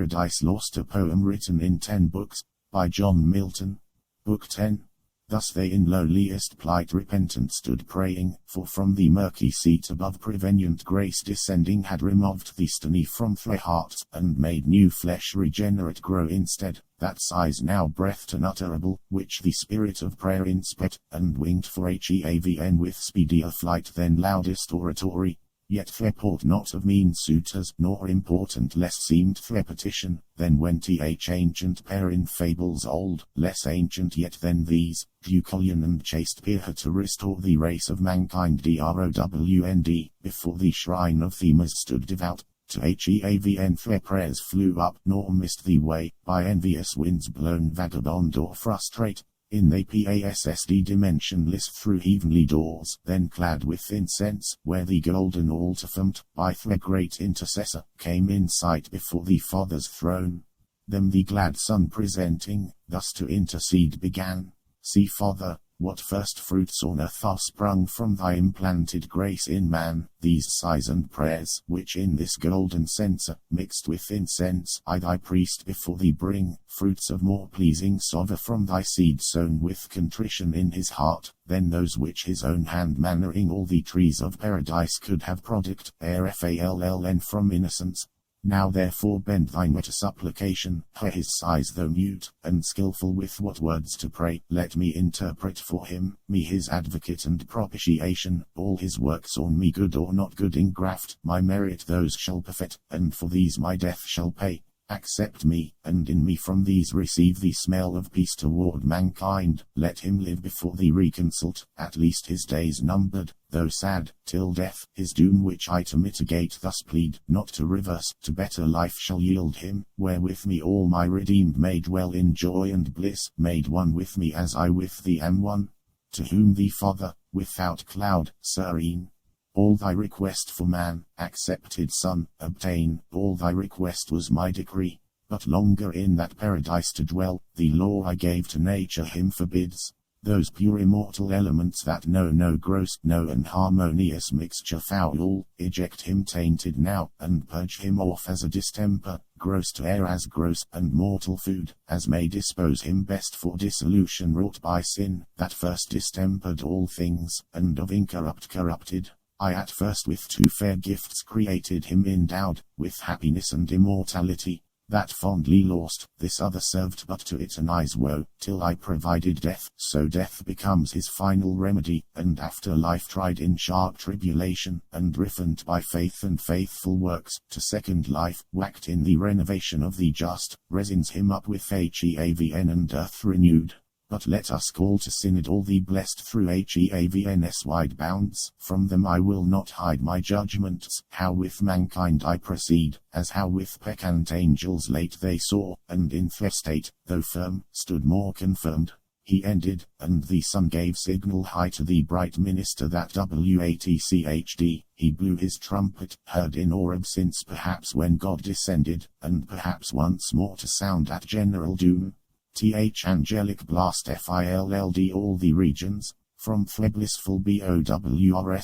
Paradise Lost, a poem written in 10 books, by John Milton. Book 10. Thus they in lowliest plight repentant stood praying, for from the murky seat above prevenient grace descending had removed the stony from their hearts, and made new flesh regenerate grow instead, that sighs now breathed unutterable, which the spirit of prayer inspect, and winged for Heavn with speedier flight than loudest oratory. Yet there port not of mean suitors, nor important less seemed their petition, than when ancient pair in fables old, less ancient yet than these, Deucalion and chaste peer to restore the race of mankind drownd, before the shrine of Themis stood devout. To Heavn their prayers flew up, nor missed the way, by envious winds blown vagabond or frustrate. In they passed dimensionless through heavenly doors, then clad with incense, where the golden altar formed, by their great intercessor, came in sight before the Father's throne. Them the glad Son presenting, thus to intercede began. See, Father, what first fruits on earth are sprung from thy implanted grace in man, these sighs and prayers, which in this golden censer, mixed with incense, I thy priest before thee bring, fruits of more pleasing savour from thy seed sown with contrition in his heart, than those which his own hand mannering all the trees of paradise could have product, and from innocence. Now therefore bend thine ear to supplication, hear his sighs though mute, and skilful with what words to pray, let me interpret for him, me his advocate and propitiation, all his works on me good or not good ingraft, my merit those shall perfect, and for these my death shall pay. Accept me, and in me from these receive the smell of peace toward mankind, let him live before thee reconsult, at least his days numbered, though sad, till death, his doom which I to mitigate thus plead, not to reverse, to better life shall yield him, where with me all my redeemed may dwell in joy and bliss, made one with me as I with thee am one. To whom the Father, without cloud, serene, all thy request for man, accepted Son, obtain, all thy request was my decree, but longer in that paradise to dwell, the law I gave to nature him forbids. Those pure immortal elements that know no gross, no inharmonious mixture foul, eject him tainted now, and purge him off as a distemper, gross to air as gross, and mortal food, as may dispose him best for dissolution wrought by sin, that first distempered all things, and of incorrupt corrupted. I at first with two fair gifts created him endowed, with happiness and immortality. That fondly lost, this other served but to it an eye's woe, till I provided death, so death becomes his final remedy, and after life tried in sharp tribulation, and refined by faith and faithful works, to second life, whacked in the renovation of the just, resins him up with Heavn and earth renewed. But let us call to synod all the blessed through Heavn's wide bounds, from them I will not hide my judgments, how with mankind I proceed, as how with peccant angels late they saw, and in their state, though firm, stood more confirmed. He ended, and the Son gave signal high to the bright minister that watchd, he blew his trumpet, heard in orb since perhaps when God descended, and perhaps once more to sound at general doom. Angelic blast field all the regions, from the blissful bowrs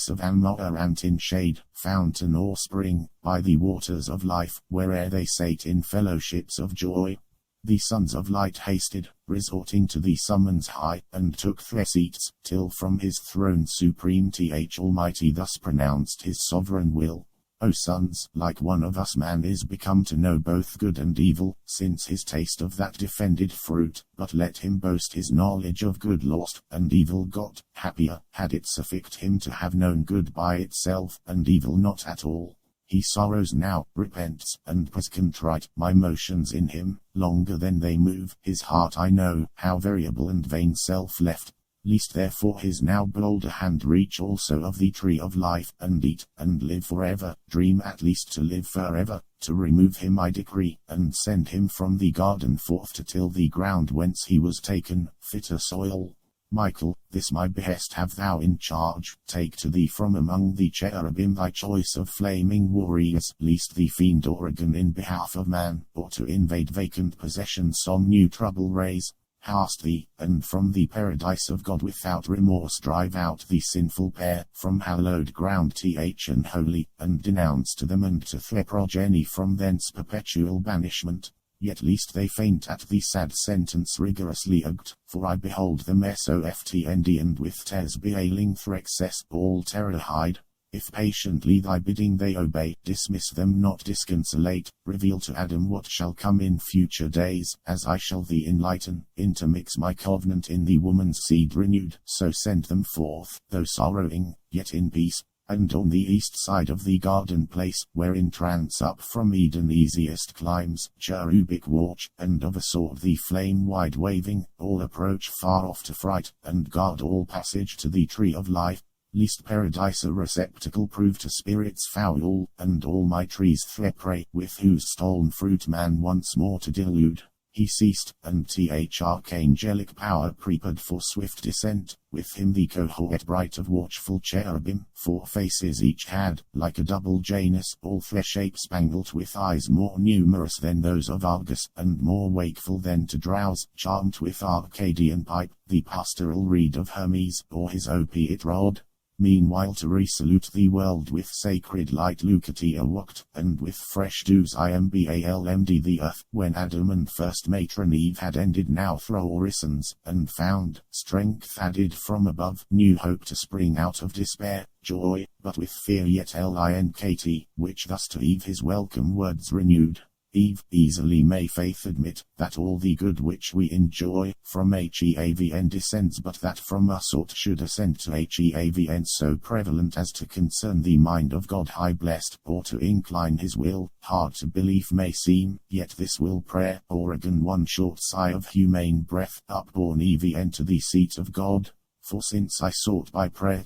of Amarant in shade, fountain or spring, by the waters of life, where'er they sate in fellowships of joy. The sons of light hasted, resorting to the summons high, and took their seats, till from his throne supreme Almighty thus pronounced his sovereign will. O sons, like one of us man is become to know both good and evil, since his taste of that defended fruit, but let him boast his knowledge of good lost, and evil got, happier, had it sufficed him to have known good by itself, and evil not at all. He sorrows now, repents, and was contrite, my motions in him, longer than they move, his heart I know, how variable and vain self left. Least therefore his now bolder hand reach also of the tree of life, and eat, and live forever, dream at least to live forever, to remove him I decree, and send him from the garden forth to till the ground whence he was taken, fitter soil. Michael, this my behest have thou in charge, take to thee from among the cherubim thy choice of flaming warriors, lest the fiend Oregon in behalf of man, or to invade vacant possessions some new trouble raise. Hast thee, and from the paradise of God without remorse drive out the sinful pair, from hallowed ground and holy, and denounce to them and to their progeny from thence perpetual banishment. Yet least they faint at the sad sentence rigorously ugged, for I behold them soft and with tears beailing through excess all terror hide. If patiently thy bidding they obey, dismiss them not disconsolate, reveal to Adam what shall come in future days, as I shall thee enlighten, intermix my covenant in the woman's seed renewed, so send them forth, though sorrowing, yet in peace. And on the east side of the garden place, where in trance up from Eden easiest climbs, cherubic watch, and of a sort the flame wide waving, all approach far off to fright, and guard all passage to the tree of life. Least paradise a receptacle prove to spirits foul, and all my trees their prey, with whose stolen fruit man once more to delude. He ceased, and archangelic power prepared for swift descent, with him the cohort bright of watchful cherubim, 4 faces each had, like a double Janus, all their shape spangled with eyes more numerous than those of Argus, and more wakeful than to drowse, charmed with Arcadian pipe, the pastoral reed of Hermes, or his opiate rod. Meanwhile to resalute the world with sacred light Lucatia walked, and with fresh dews imbalmd the earth, when Adam and first matron Eve had ended now thro' orisons, and found, strength added from above, new hope to spring out of despair, joy, but with fear yet linkt, which thus to Eve his welcome words renewed. Eve, easily may faith admit, that all the good which we enjoy, from Heavn descends, but that from us ought should ascend to Heavn so prevalent as to concern the mind of God high blessed, or to incline his will. Hard to belief may seem, yet this will prayer, Oregon one short sigh of humane breath, upborne Evn to the seat of God. For since I sought by prayer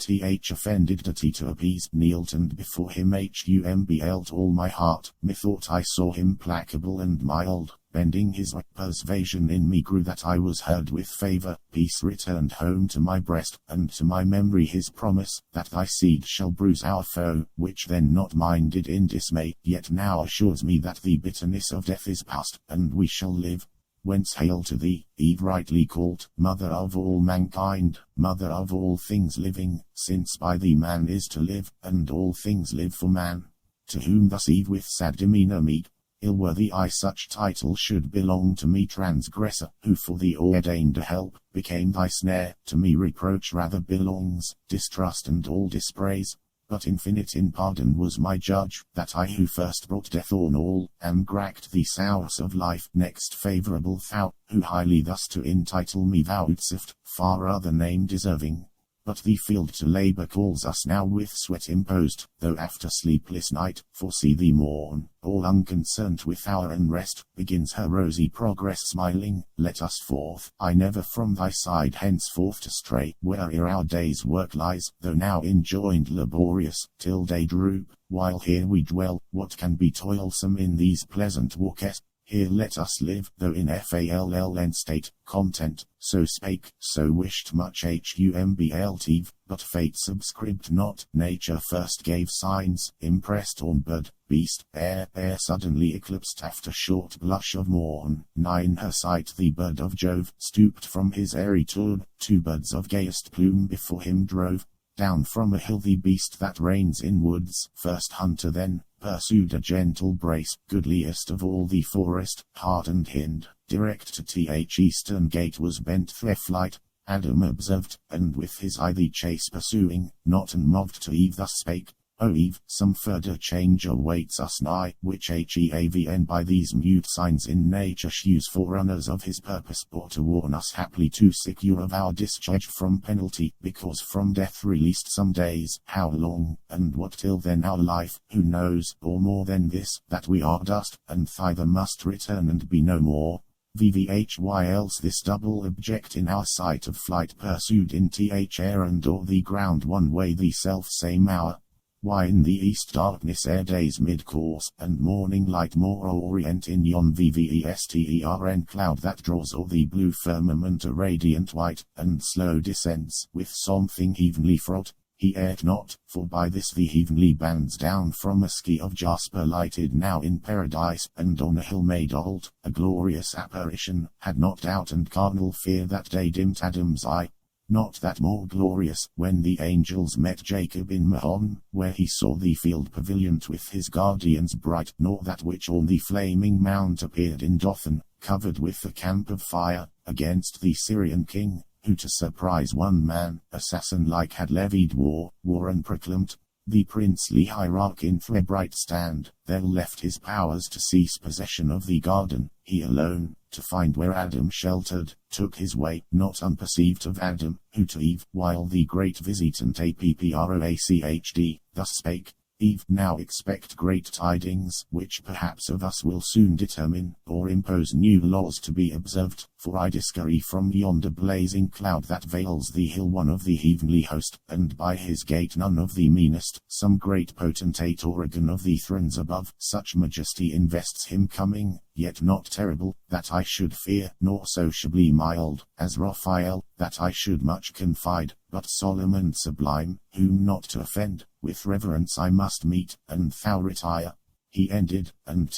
offended deity to appease, kneeled and before him humbled all my heart, methought I saw him placable and mild, bending his persuasion in me grew that I was heard with favor, peace returned home to my breast, and to my memory his promise, that thy seed shall bruise our foe, which then not minded in dismay, yet now assures me that the bitterness of death is past, and we shall live. Whence hail to thee, Eve rightly called, mother of all mankind, mother of all things living, since by thee man is to live, and all things live for man. To whom thus Eve with sad demeanor meek, ill-worthy I such title should belong to me transgressor, who for thee ordained a help, became thy snare, to me reproach rather belongs, distrust and all dispraise. But infinite in pardon was my judge, that I who first brought death on all, am gracked the source of life, next favourable thou, who highly thus to entitle me thou wouldst, far other name deserving. But the field to labour calls us now with sweat imposed, though after sleepless night, foresee the morn, all unconcerned with our unrest, begins her rosy progress smiling. Let us forth, I never from thy side henceforth to stray, where'er our day's work lies, though now enjoined laborious, till day droop, while here we dwell, what can be toilsome in these pleasant walks? Here let us live, though in falln state, content, so spake, so wished much humbled, but fate subscribed not, nature first gave signs, impressed on bird, beast, air suddenly eclipsed after short blush of morn, nigh in her sight the bird of Jove, stooped from his airy turn, 2 birds of gayest plume before him drove, down from a hill the beast that reigns in woods, first hunter then, pursued a gentle brace, goodliest of all the forest, hart and hind, direct to eastern gate was bent their flight, Adam observed, and with his eye the chase pursuing, not unmoved to Eve thus spake, O Eve, some further change awaits us nigh, which Heavn by these mute signs in nature shews forerunners of his purpose, or to warn us haply too secure of our discharge from penalty, because from death released some days, how long, and what till then our life, who knows, or more than this, that we are dust, and thither must return and be no more. Why else this double object in our sight of flight pursued in air and o'er the ground one way the self same hour? Why in the east darkness ere day's mid-course, and morning light more orient in yon vestern cloud that draws o'er the blue firmament a radiant white, and slow descents, with something heavenly fraught, He erred not, for by this the heavenly bands down from a ski of jasper lighted now in paradise, and on a hill made old, a glorious apparition, had not doubt and carnal fear that day dimmed Adam's eye. Not that more glorious, when the angels met Jacob in Mahon, where he saw the field pavilion with his guardians bright, nor that which on the flaming mount appeared in Dothan, covered with a camp of fire, against the Syrian king, who to surprise one man, assassin-like had levied war and proclaimed, the princely hierarch in bright stand, there left his powers to seize possession of the garden, he alone, to find where Adam sheltered, took his way, not unperceived of Adam, who to Eve, while the great visitant approachd, thus spake, Eve, now expect great tidings, which perhaps of us will soon determine, or impose new laws to be observed, for I discover from yonder blazing cloud that veils the hill one of the heavenly host, and by his gate none of the meanest, some great potentate organ of the thrones above, such majesty invests him coming, yet not terrible, that I should fear, nor sociably mild, as Raphael, that I should much confide, but solemn and sublime, whom not to offend, with reverence I must meet, and thou retire. He ended, and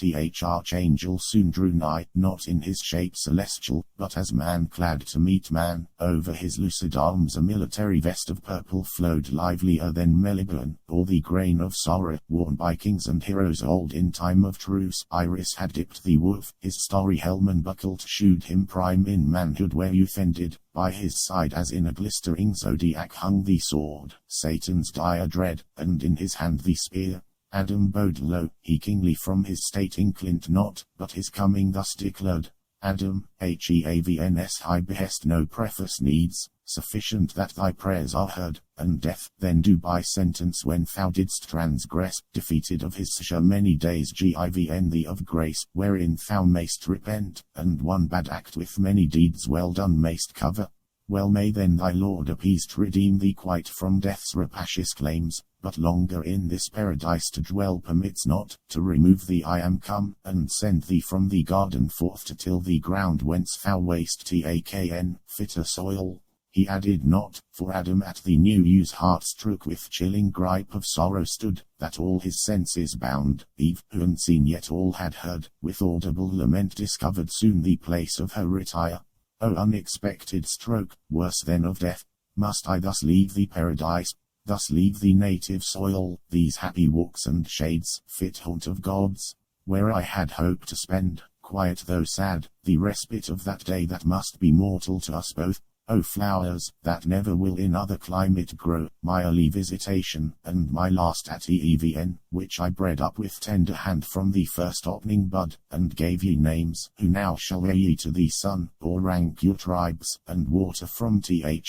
archangel soon drew nigh, not in his shape celestial, but as man clad to meet man, over his lucid arms a military vest of purple flowed livelier than Melbourne, or the grain of sorrow, worn by kings and heroes old in time of truce. Iris had dipped the woof, his starry helm unbuckled shewed him prime in manhood where youth ended, by his side as in a glistering zodiac hung the sword, Satan's dire dread, and in his hand the spear. Adam bowed low, he kingly from his state inclined not, but his coming thus declared. Adam, Heavens high behest no preface needs, sufficient that thy prayers are heard, and death then do by sentence when thou didst transgress, defeated of his seizure many days given thee of grace, wherein thou mayst repent, and one bad act with many deeds well done mayst cover. Well may then thy Lord appeased redeem thee quite from death's rapacious claims, but longer in this paradise to dwell permits not, to remove thee I am come, and send thee from the garden forth to till the ground whence thou wast taken, fitter soil. He added not, for Adam at the news heart struck with chilling gripe of sorrow stood, that all his senses bound. Eve, who unseen yet all had heard, with audible lament discovered soon the place of her retire. O unexpected stroke, worse than of death! Must I thus leave the paradise, thus leave the native soil, these happy walks and shades, fit haunt of gods, where I had hoped to spend, quiet though sad, the respite of that day that must be mortal to us both? O flowers, that never will in other climate grow, my early visitation, and my last at Even, which I bred up with tender hand from the first opening bud, and gave ye names, who now shall wear ye to the sun, or rank your tribes, and water from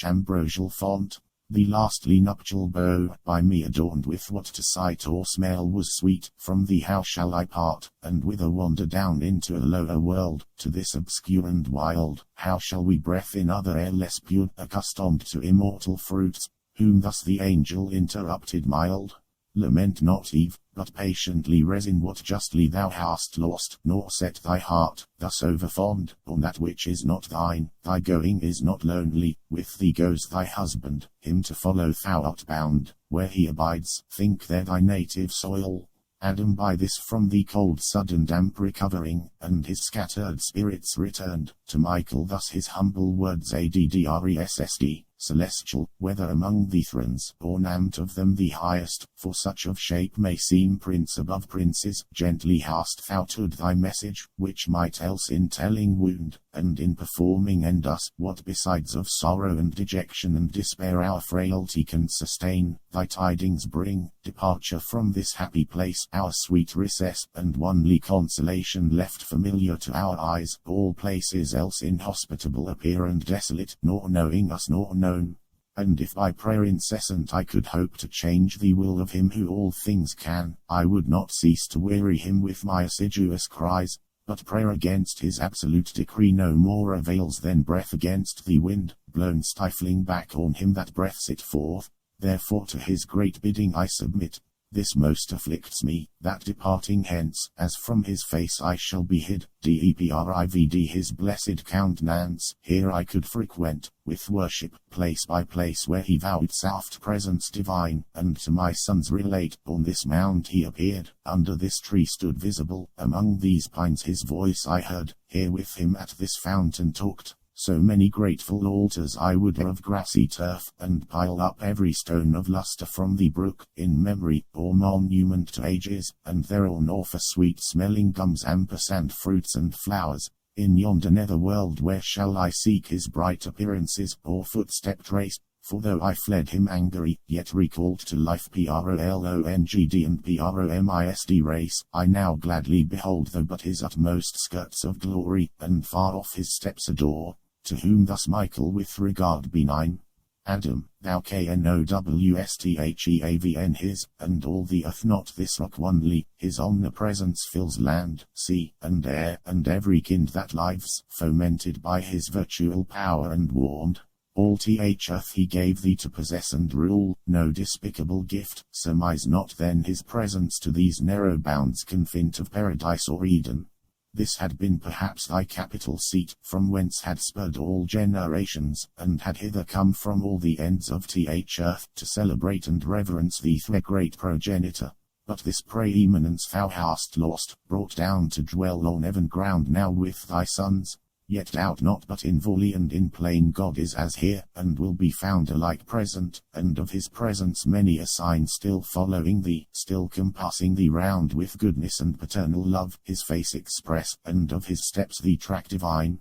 ambrosial font. The lastly nuptial bow, by me adorned with what to sight or smell was sweet, from thee how shall I part, and whither wander down into a lower world, to this obscure and wild, how shall we breath in other air less pure, accustomed to immortal fruits, whom thus the angel interrupted mild. Lament not, Eve, but patiently resign what justly thou hast lost, nor set thy heart, thus overfond, on that which is not thine. Thy going is not lonely, with thee goes thy husband, him to follow thou art bound, where he abides, think there thy native soil. Adam by this from the cold sudden damp recovering, and his scattered spirits returned, to Michael thus his humble words addressed, celestial, whether among the thrones, or named of them the highest, for such of shape may seem prince above princes, gently hast thou told thy message, which might else in telling wound, and in performing end us, what besides of sorrow and dejection and despair our frailty can sustain, thy tidings bring, departure from this happy place, our sweet recess, and onely consolation left familiar to our eyes, all places else inhospitable appear and desolate, nor knowing us nor known. And if by prayer incessant I could hope to change the will of him who all things can, I would not cease to weary him with my assiduous cries. But prayer against his absolute decree no more avails than breath against the wind, blown stifling back on him that breaths it forth. Therefore to his great bidding I submit. This most afflicts me, that departing hence, as from his face I shall be hid, deprived his blessed countenance, here I could frequent, with worship, place by place where he vowed soft presence divine, and to my sons relate, on this mount he appeared, under this tree stood visible, among these pines his voice I heard, here with him at this fountain talked. So many grateful altars I would of grassy turf, and pile up every stone of lustre from the brook, in memory, or monument to ages, and thereon offer sweet-smelling gums ampersand fruits and flowers. In yonder nether world where shall I seek his bright appearances, or footstep trace? For though I fled him angry, yet recalled to life prolonged and promist race, I now gladly behold though but his utmost skirts of glory, and far off his steps adore. To whom thus Michael with regard benign, Adam, thou knowstheavn his, and all the earth not this rock only, his omnipresence fills land, sea, and air, and every kind that lives, fomented by his virtual power and warmed. All earth he gave thee to possess and rule, no despicable gift, surmise not then his presence to these narrow bounds confined of paradise or Eden. This had been perhaps thy capital seat, from whence had spurred all generations, and had hither come from all the ends of earth, to celebrate and reverence thee their great progenitor. But this preeminence thou hast lost, brought down to dwell on heaven ground now with thy sons. Yet doubt not but in volley and in plain God is as here, and will be found alike present, and of his presence many a sign still following thee, still compassing thee round with goodness and paternal love, his face express, and of his steps the track divine.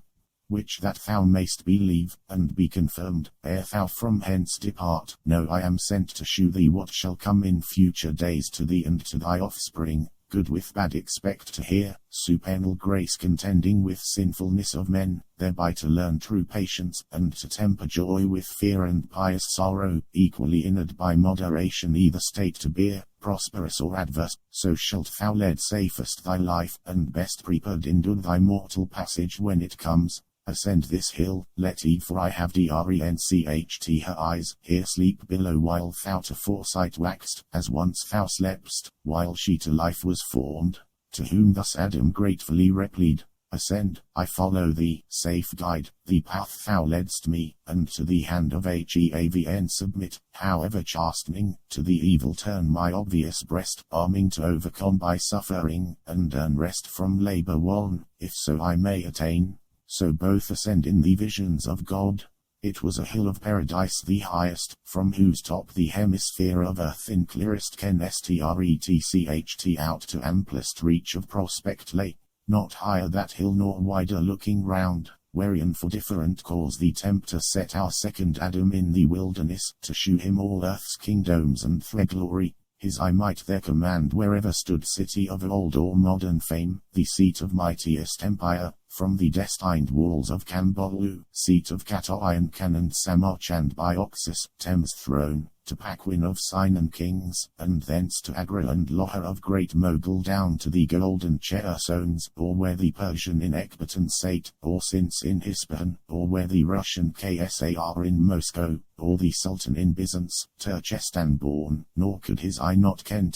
Which that thou mayst believe, and be confirmed, ere thou from hence depart. Know I am sent to shew thee what shall come in future days to thee and to thy offspring. Good with bad expect to hear, supernal grace contending with sinfulness of men, thereby to learn true patience, and to temper joy with fear and pious sorrow, equally inward by moderation either state to bear, prosperous or adverse, so shalt thou lead safest thy life, and best prepared endure thy mortal passage when it comes. Ascend this hill, let Eve for I have drenched her eyes, here sleep below while thou to foresight waxed, as once thou sleptst, while she to life was formed. To whom thus Adam gratefully replied, Ascend, I follow thee, safe guide, the path thou ledst me, and to the hand of Heaven submit, however chastening, to the evil turn my obvious breast, arming to overcome by suffering, and earn rest from labor won, if so I may attain. So both ascend in the visions of God. It was a hill of paradise the highest, from whose top the hemisphere of earth in clearest ken stretched out to amplest reach of prospect lay. Not higher that hill nor wider looking round, wherein for different cause the tempter set our second Adam in the wilderness, to shew him all earth's kingdoms and their glory. His eye might there command wherever stood city of old or modern fame, the seat of mightiest empire, from the destined walls of Cambolu, seat of Katoian and Samarkand by Oxus, Thames throne, to Paquin of Sinan kings, and thence to Agra and Lahore of great Mogul down to the golden Chersones, or where the Persian in Ecbatan sate, or since in Isfahan, or where the Russian Tsar in Moscow, or the Sultan in Byzance, Turkestan born, nor could his eye not ken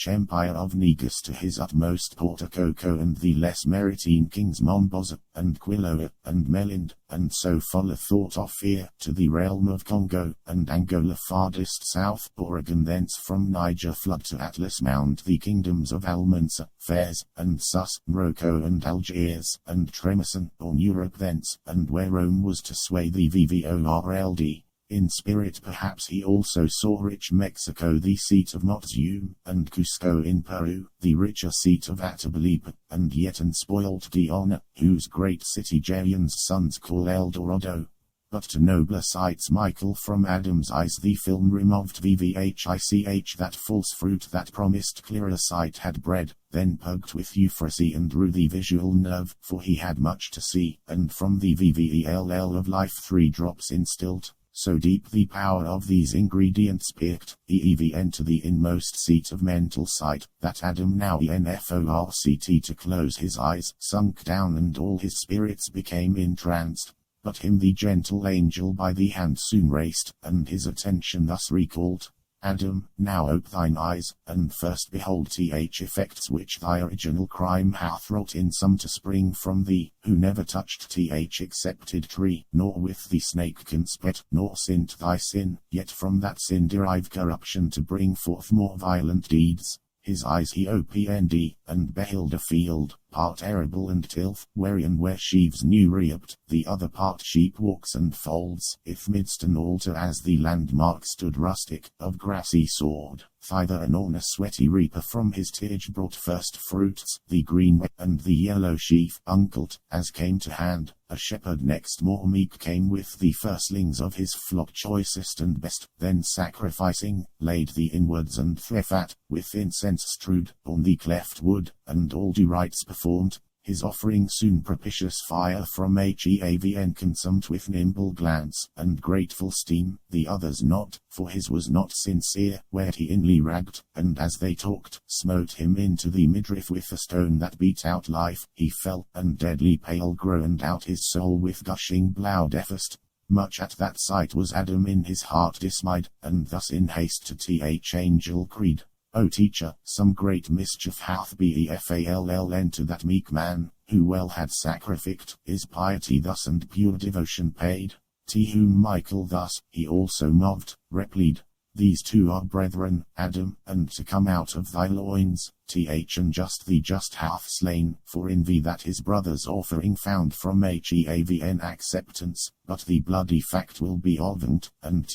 empire of Negus to his utmost Portico and the less Maritime kings Mombasa, and Quiloa, and Melind, and so full a thought of fear, to the realm of Congo, and Angola farthest south, Oregon thence from Niger flood to Atlas mount the kingdoms of Almansa, Fez, and Sus, Morocco and Algiers, and Tremeson, on Europe thence, and where Rome was to sway the VVORLD. In spirit perhaps he also saw rich Mexico the seat of Moctezuma, and Cusco in Peru, the richer seat of Atabalpa, and yet unspoilt Guiana, whose great city Jayan's sons call El Dorado. But to nobler sights Michael from Adam's eyes the film removed VVHICH that false fruit that promised clearer sight had bred, then poked with euphrasy and drew the visual nerve, for he had much to see, and from the VVELL of life 3 drops instilled. So deep the power of these ingredients picked, EEVN to the inmost seat of mental sight, that Adam now ENFORCT to close his eyes, sunk down and all his spirits became entranced. But him the gentle angel by the hand soon raised, and his attention thus recalled. Adam, now ope thine eyes, and first behold effects which thy original crime hath wrought in some to spring from thee, who never touched accepted tree, nor with the snake conspet, nor sinned thy sin, yet from that sin derive corruption to bring forth more violent deeds. His eyes he opened, and beheld a field, part arable and tilth, wherein were sheaves new reaped, the other part sheep walks and folds, if midst an altar as the landmark stood rustic, of grassy sward, thither anon a sweaty reaper from his tillage brought first fruits, the green and the yellow sheaf uncled, as came to hand. A shepherd next more meek came with the firstlings of his flock choicest and best, then sacrificing, laid the inwards and fat, with incense strewed, on the cleft wood, and all due rites performed. His offering soon propitious fire from Heaven consumed with nimble glance, and grateful steam, the others not, for his was not sincere, whereat he inly ragged, and as they talked, smote him into the midriff with a stone that beat out life, he fell, and deadly pale groaned out his soul with gushing blood effust. Much at that sight was Adam in his heart dismayed, and thus in haste to angel creed. O teacher, some great mischief hath befallen to that meek man, who well had sacrificed his piety thus and pure devotion paid. To whom Michael thus, he also moved, replied, These two are brethren, Adam, and to come out of thy loins, and just the just hath slain, for in thee that his brother's offering found from Heaven acceptance, but the bloody fact will be ovent, and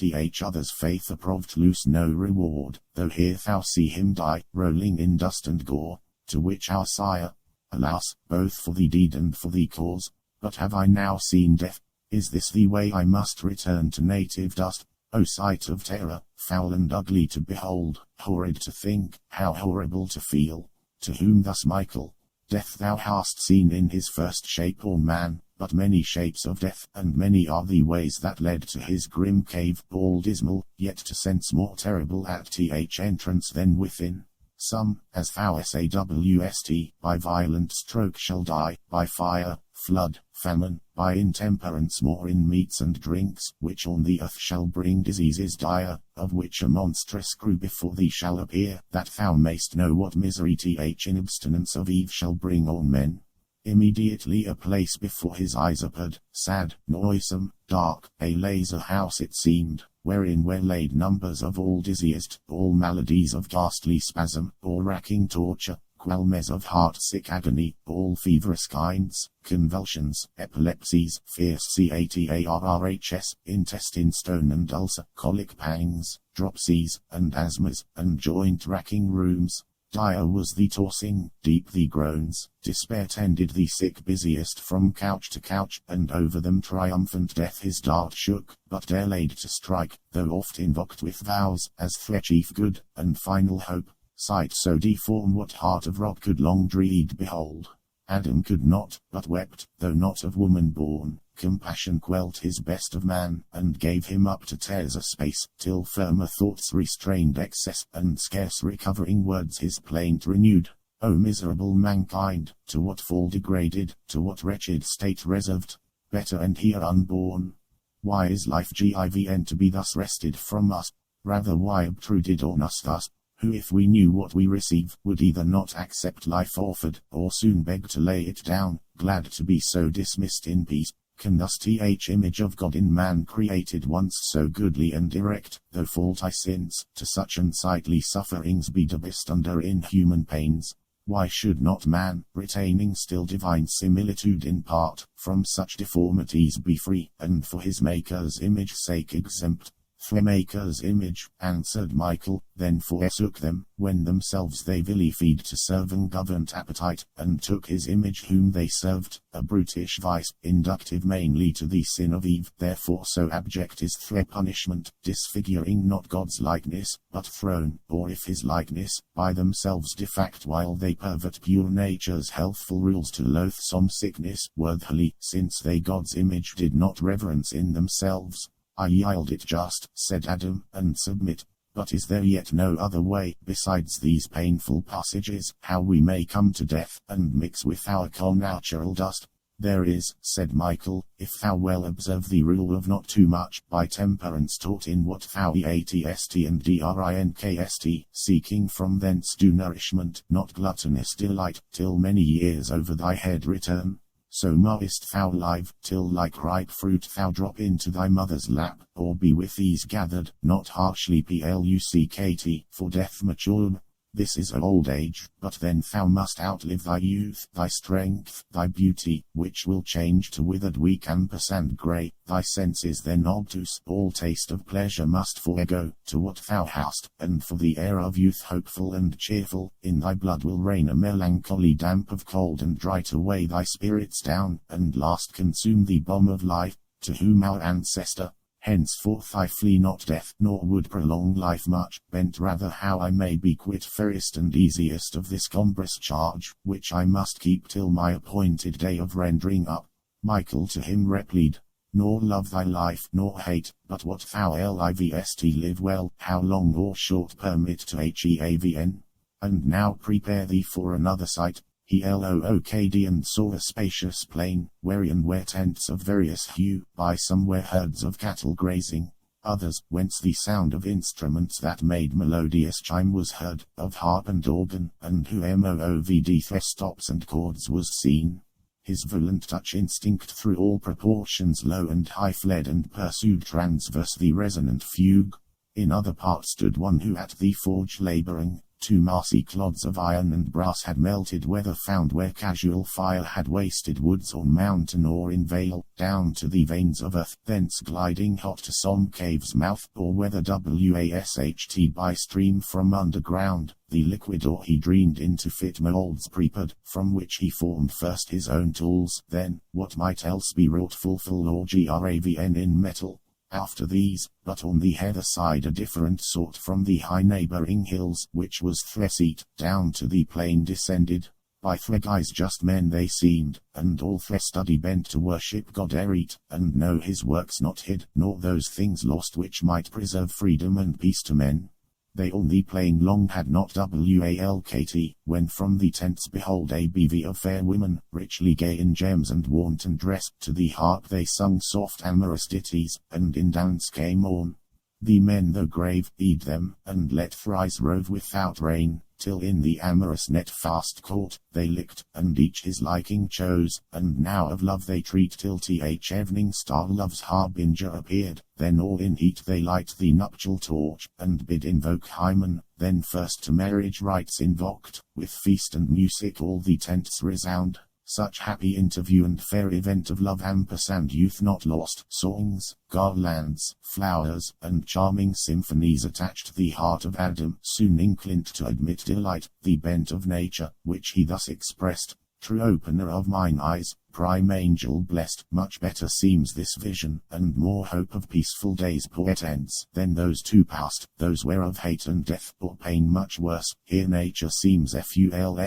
other's faith approved lose no reward, though here thou see him die, rolling in dust and gore, to which our sire, alas, both for the deed and for the cause, but have I now seen death? Is this the way I must return to native dust? O sight of terror, foul and ugly to behold, horrid to think, how horrible to feel. To whom thus Michael, Death thou hast seen in his first shape or man, but many shapes of death, and many are the ways that led to his grim cave, all dismal, yet to sense more terrible at entrance than within. Some, as thou sawst, by violent stroke shall die, by fire, flood, famine, by intemperance more in meats and drinks, which on the earth shall bring diseases dire, of which a monstrous crew before thee shall appear, that thou mayst know what misery in abstinence of Eve shall bring on men. Immediately a place before his eyes appeared, sad, noisome, dark, a lazar house it seemed, wherein were laid numbers of all diseased, all maladies of ghastly spasm, all racking torture, qualms of heart-sick agony, all feverous kinds, convulsions, epilepsies, fierce catarrhs, intestine stone and ulcer, colic pangs, dropsies, and asthmas, and joint-racking rheums. Dire was the tossing, deep the groans, despair tended the sick busiest from couch to couch, and over them triumphant death his dart shook, but dare laid to strike, though oft invoked with vows, as their chief good, and final hope. Sight so deform what heart of rock could long dread behold. Adam could not, but wept, though not of woman born. Compassion quelled his best of man, and gave him up to tears a space, till firmer thoughts restrained excess, and scarce recovering words his plaint renewed. O miserable mankind, to what fall degraded, to what wretched state reserved? Better and here unborn. Why is life given to be thus wrested from us? Rather why obtruded on us thus? Who if we knew what we receive, would either not accept life offered, or soon beg to lay it down, glad to be so dismissed in peace? Can thus image of God in man created once so goodly and erect, though fault I sins, to such unsightly sufferings be debased under inhuman pains? Why should not man, retaining still divine similitude in part, from such deformities be free, and for his Maker's image sake exempt? For Maker's image, answered Michael, then forsook them, when themselves they vilified to serve ungoverned appetite, and took his image whom they served, a brutish vice, inductive mainly to the sin of Eve. Therefore so abject is their punishment, disfiguring not God's likeness, but throne, or if his likeness, by themselves defact while they pervert pure nature's healthful rules to loathsome sickness, worthily, since they God's image did not reverence in themselves. I yield it just, said Adam, and submit. But is there yet no other way, besides these painful passages, how we may come to death, and mix with our connatural dust? There is, said Michael, if thou well observe the rule of not too much, by temperance taught in what thou eatst and drinkst, seeking from thence due nourishment, not gluttonous delight, till many years over thy head return. So mayest thou live, till like ripe fruit thou drop into thy mother's lap, or be with ease gathered, not harshly plucked, for death matured. This is old age, but then thou must outlive thy youth, thy strength, thy beauty, which will change to withered weak and grey, thy senses then obtuse, all taste of pleasure must forego, to what thou hast, and for the air of youth hopeful and cheerful, in thy blood will reign a melancholy damp of cold and dry to weigh thy spirits down, and last consume the bomb of life, to whom our ancestor, henceforth I flee not death, nor would prolong life much, bent rather how I may be quit fairest and easiest of this cumbrous charge, which I must keep till my appointed day of rendering up. Michael to him replied, nor love thy life, nor hate, but what thou livest live well, how long or short permit to havn. And now prepare thee for another sight. He looked and saw a spacious plain, wherein were tents of various hue, by some were herds of cattle grazing, others, whence the sound of instruments that made melodious chime was heard, of harp and organ, and who moved stops and chords was seen. His violent touch instinct through all proportions low and high fled and pursued transverse the resonant fugue. In other parts stood one who at the forge labouring, two massy clods of iron and brass had melted whether found where casual fire had wasted woods or mountain or in vale, down to the veins of earth, thence gliding hot to some cave's mouth, or whether washt by stream from underground, the liquid ore he dreamed into fit moulds prepared, from which he formed first his own tools, then, what might else be wrought full or gravn in metal. After these, but on the hither side a different sort from the high neighbouring hills, which was threseat, down to the plain descended. By threguys just men they seemed, and all study bent to worship God Erit, and know his works not hid, nor those things lost which might preserve freedom and peace to men. They on the plain long had not walked, when from the tents behold a bevy of fair women, richly gay in gems and wanton dress, to the harp they sung soft amorous ditties, and in dance came on. The men though grave, heed them, and let thrice rove without rein, till in the amorous net fast caught, they licked, and each his liking chose, and now of love they treat till evening star love's harbinger appeared, then all in heat they light the nuptial torch, and bid invoke Hymen, then first to marriage rites invoked, with feast and music all the tents resound. Such happy interview and fair event of love and youth not lost, songs, garlands, flowers, and charming symphonies attached the heart of Adam, soon inclined to admit delight, the bent of nature, which he thus expressed, true opener of mine eyes, prime angel blessed, much better seems this vision, and more hope of peaceful days portends, than those two past, those whereof hate and death, or pain much worse. Here nature seems fulfilled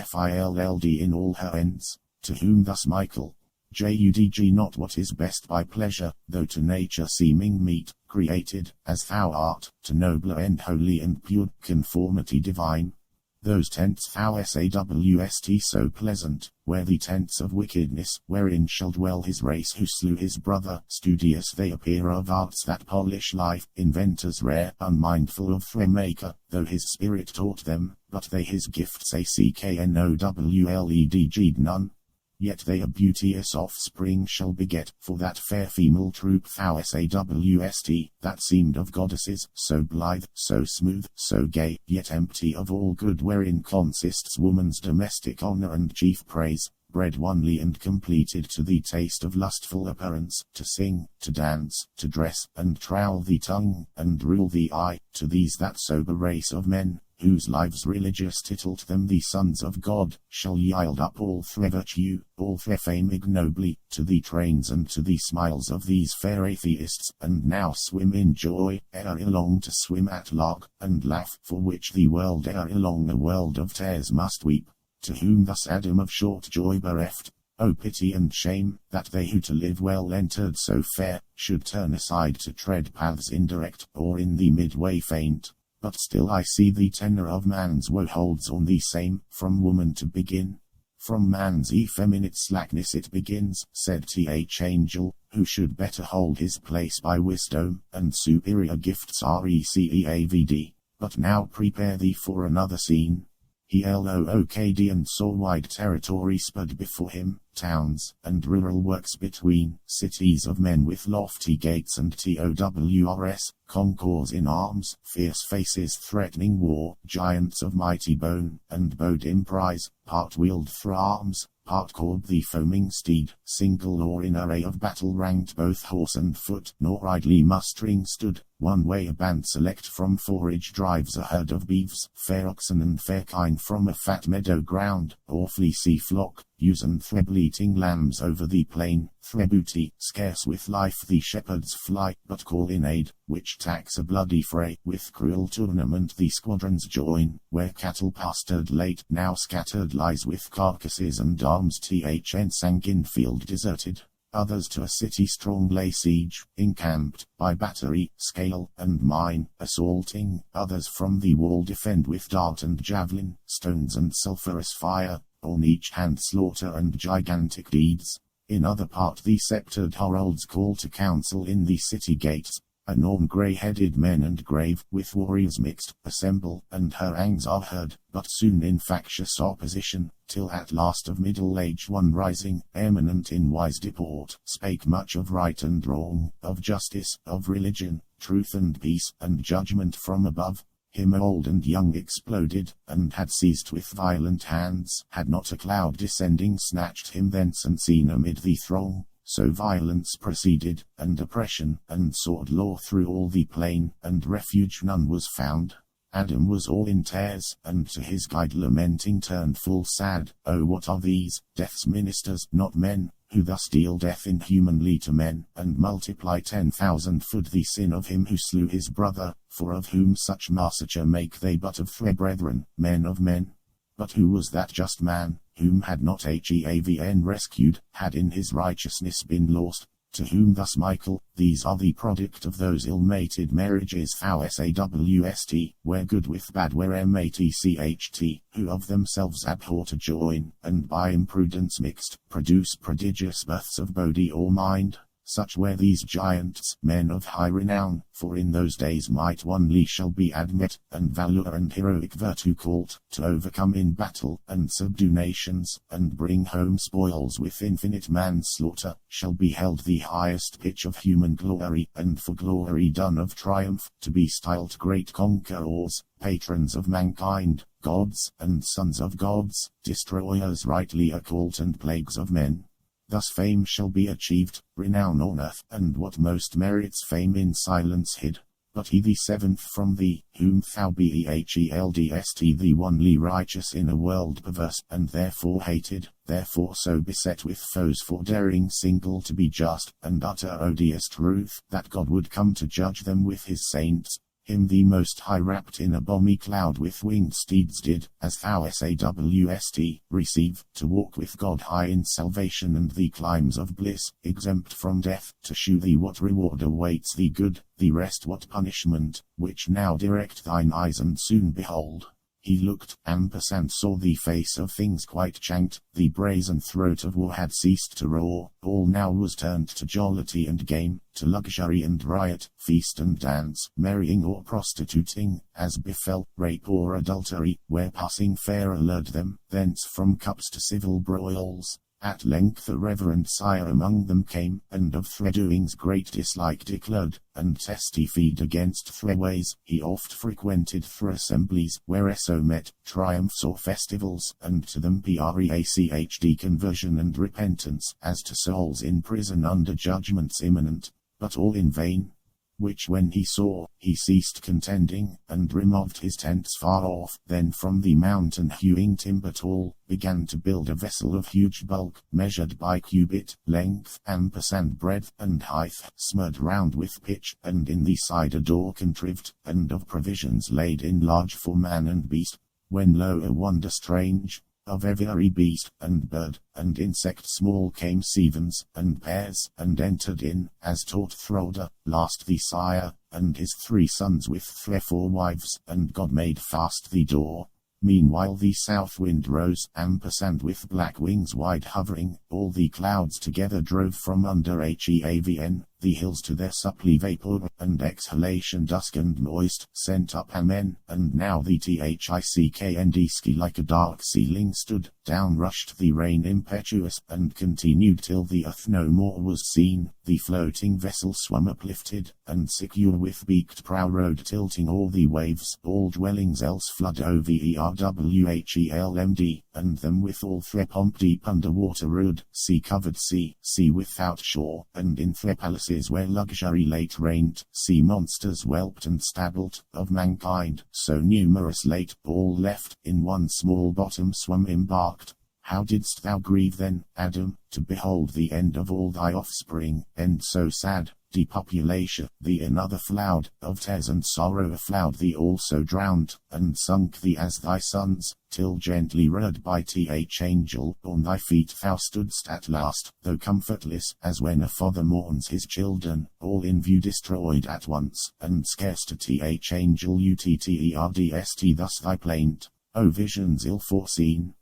in all her ends. To whom thus Michael, Judg not what is best by pleasure, though to nature seeming meet, created, as thou art, to nobler and holy and pure, conformity divine. Those tents thou sawst so pleasant, were the tents of wickedness, wherein shall dwell his race who slew his brother. Studious they appear of arts that polish life, inventors rare, unmindful of maker, though his spirit taught them, but they his gifts cknowledged none. Yet they a beauteous offspring shall beget, for that fair female troop thou sawst, that seemed of goddesses, so blithe, so smooth, so gay, yet empty of all good wherein consists woman's domestic honour and chief praise, bred onely and completed to the taste of lustful appearance, to sing, to dance, to dress, and trowel the tongue, and rule the eye, to these that sober race of men, whose lives religious tittled them the sons of God, shall yield up all their virtue, all their fame ignobly, to the trains and to the smiles of these fair atheists, and now swim in joy, ere long to swim at lark, and laugh, for which the world ere long a world of tears must weep. To whom thus Adam of short joy bereft, O pity and shame, that they who to live well entered so fair, should turn aside to tread paths indirect, or in the midway faint. But still I see the tenor of man's woe holds on the same, from woman to begin. From man's effeminate slackness it begins, said th Angel, who should better hold his place by wisdom, and superior gifts receaved. But now prepare thee for another scene. He looked and saw wide territory spread before him, towns, and rural works between, cities of men with lofty gates and towers, concourse in arms, fierce faces threatening war, giants of mighty bone, and bowed emprise, part wheeled for arms, part courbed the foaming steed, single or in array of battle ranked both horse and foot, nor idly mustering stood, one way a band select from forage drives a herd of beeves, fair oxen and fair kine from a fat meadow ground, or fleecy flock, ewes and thread-bleating lambs over the plain, threbooty, scarce with life the shepherds fly, but call in aid, which tax a bloody fray, with cruel tournament the squadrons join, where cattle pastured late, now scattered lies with carcasses and arms thn sank in field deserted. Others to a city strong lay siege, encamped, by battery, scale, and mine, assaulting, others from the wall defend with dart and javelin, stones and sulphurous fire, on each hand slaughter and gigantic deeds. In other part the sceptred heralds call to council in the city gates, anon grey-headed men and grave, with warriors mixed, assemble, and harangues are heard, but soon in factious opposition, till at last of middle age one rising, eminent in wise deport, spake much of right and wrong, of justice, of religion, truth and peace, and judgment from above. Him old and young exploded, and had seized with violent hands, had not a cloud descending snatched him thence and seen amid the throng. So violence proceeded, and oppression, and sword law through all the plain, and refuge none was found. Adam was all in tears, and to his guide lamenting turned full sad. Oh, what are these, death's ministers, not men, who thus deal death inhumanly to men, and multiply 10,000-fold the sin of him who slew his brother, for of whom such massacre make they but of their brethren, men of men? But who was that just man, whom had not Heavn rescued, had in his righteousness been lost? To whom thus Michael, these are the product of those ill-mated marriages thou-sawst, where good with bad where matcht, who of themselves abhor to join, and by imprudence mixed, produce prodigious births of body or mind. Such were these giants, men of high renown, for in those days might only shall be admit, and valor and heroic virtue called, to overcome in battle, and subdue nations, and bring home spoils with infinite manslaughter, shall be held the highest pitch of human glory, and for glory done of triumph, to be styled great conquerors, patrons of mankind, gods, and sons of gods, destroyers rightly occult and plagues of men. Thus fame shall be achieved, renown on earth, and what most merits fame in silence hid. But he the seventh from thee, whom thou beheldest, the only righteous in a world perverse, and therefore hated, therefore so beset with foes for daring single to be just, and utter odious truth, that God would come to judge them with his saints. Him the Most High wrapped in a balmy cloud with winged steeds did, as thou-sawst, receive, to walk with God high in salvation and the climes of bliss, exempt from death, to shew thee what reward awaits thee good, the rest what punishment, which now direct thine eyes and soon behold. He looked, and saw the face of things quite chanked, the brazen throat of war had ceased to roar, all now was turned to jollity and game, to luxury and riot, feast and dance, marrying or prostituting, as befell, rape or adultery, where passing fair allured them, thence from cups to civil broils. At length a reverend sire among them came, and of their doings great dislike declared, and testified against their ways. He oft frequented their assemblies, where so met, triumphs or festivals, and to them preached conversion and repentance, as to souls in prison under judgments imminent, but all in vain. Which when he saw, he ceased contending, and removed his tents far off, then from the mountain hewing timber tall, began to build a vessel of huge bulk, measured by cubit, length, ampersand breadth, and height, smeared round with pitch, and in the side a door contrived, and of provisions laid in large for man and beast. When lo, a wonder strange, of every beast, and bird, and insect small came sevens, and pears, and entered in, as taught Throda, last the sire, and his 3 sons with their 4 wives, and God made fast the door. Meanwhile the south wind rose, ampersand with black wings wide hovering, all the clouds together drove from under Heavn, the hills to their supply vapor, and exhalation dusk and moist, sent up amen, and now the thick ski like a dark ceiling stood, down rushed the rain impetuous, and continued till the earth no more was seen, the floating vessel swam uplifted, and secure with beaked prow rode tilting all the waves, all dwellings else flood overwhelmed, and them withal threepomp deep under water rude, sea-covered sea without shore, and in the palaces where luxury late reigned, sea monsters whelped and stabbled, of mankind, so numerous late, all left, in one small bottom swum embarked. How didst thou grieve then, Adam, to behold the end of all thy offspring, end so sad? Depopulation, thee another flood, of tears and sorrow afloud thee also drowned, and sunk thee as thy sons, till gently reared by angel, on thy feet thou stoodst at last, though comfortless, as when a father mourns his children, all in view destroyed at once, and scarce to angel utterdst thus thy plaint, O visions ill foreseen.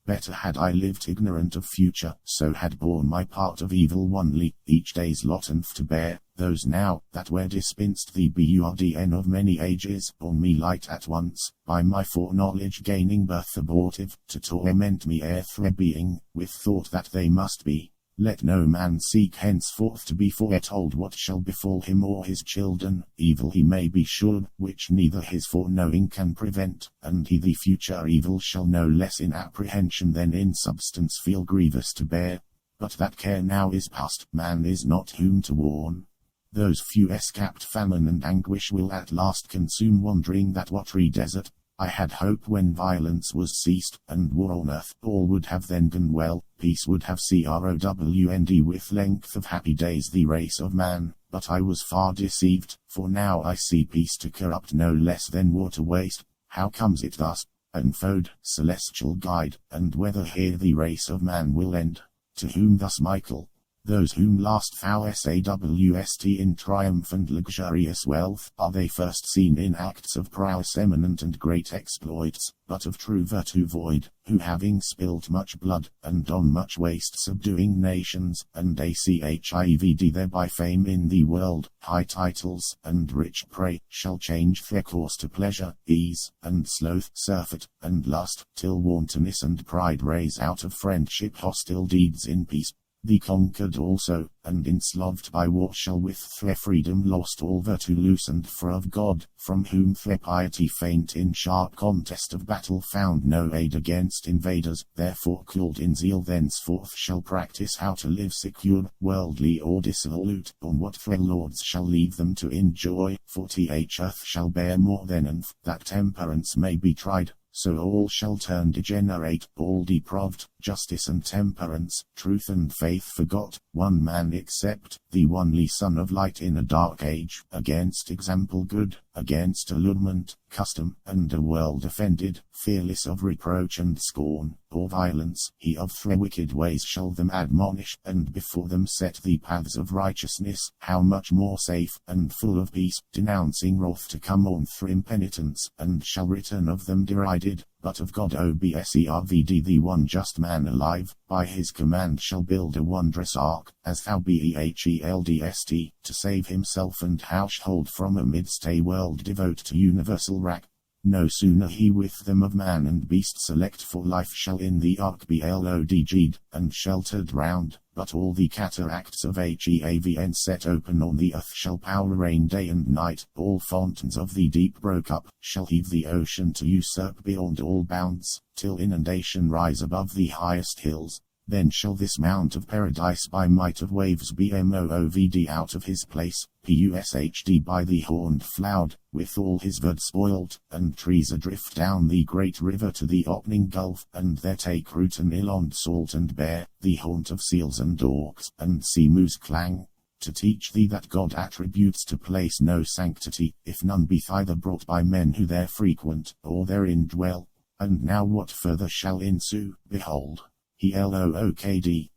Better had I lived ignorant of future, so had borne my part of evil onely, each day's lot and to bear, those now, that were dispensed the burden of many ages, on me light at once, by my foreknowledge gaining birth abortive, to torment me ere their being, with thought that they must be. Let no man seek henceforth to be foretold what shall befall him or his children, evil he may be sure, which neither his foreknowing can prevent, and he the future evil shall no less in apprehension than in substance feel grievous to bear. But that care now is past, man is not whom to warn. Those few escaped famine and anguish will at last consume wandering that watery desert. I had hope when violence was ceased, and war on earth, all would have then gone well, peace would have crownd with length of happy days the race of man, but I was far deceived, for now I see peace to corrupt no less than war to waste. How comes it thus? Unfold, celestial guide, and whether here the race of man will end? To whom thus Michael? Those whom last thou sawst in triumph and luxurious wealth, are they first seen in acts of prowess eminent and great exploits, but of true virtue void, who having spilt much blood, and done much waste subduing nations, and achieved thereby fame in the world, high titles, and rich prey, shall change their course to pleasure, ease, and sloth, surfeit, and lust, till wantonness and pride raise out of friendship hostile deeds in peace. The conquered also, and enslaved by war shall with their freedom lost all virtue loosened for of God, from whom their piety faint in sharp contest of battle found no aid against invaders, therefore cooled in zeal thenceforth shall practice how to live secure, worldly or dissolute, on what their lords shall leave them to enjoy, for earth shall bear more than enough, that temperance may be tried. So all shall turn degenerate, all depraved, justice and temperance, truth and faith forgot, one man except, the only Son of Light in a dark age, against example good, against allurement, custom, and a world offended, fearless of reproach and scorn, or violence, he of their wicked ways shall them admonish, and before them set the paths of righteousness, how much more safe, and full of peace, denouncing wrath to come on through impenitence, and shall return of them derided, but of God observed the one just man alive, by his command shall build a wondrous ark, as thou beheldst, to save himself and household from amidst a world devote to universal wrack. No sooner he with them of man and beast select for life shall in the ark be lodged, and sheltered round, but all the cataracts of Heavn set open on the earth shall pour rain day and night, all fountains of the deep broke up, shall heave the ocean to usurp beyond all bounds, till inundation rise above the highest hills. Then shall this mount of paradise by might of waves be moved out of his place, pushed by the horned flood, with all his wood spoiled, and trees adrift down the great river to the opening gulf, and there take root an inland salt and bare, the haunt of seals and orcs, and seamoos clang. To teach thee that God attributes to place no sanctity, if none be either brought by men who there frequent, or therein dwell. And now what further shall ensue? Behold, he looked,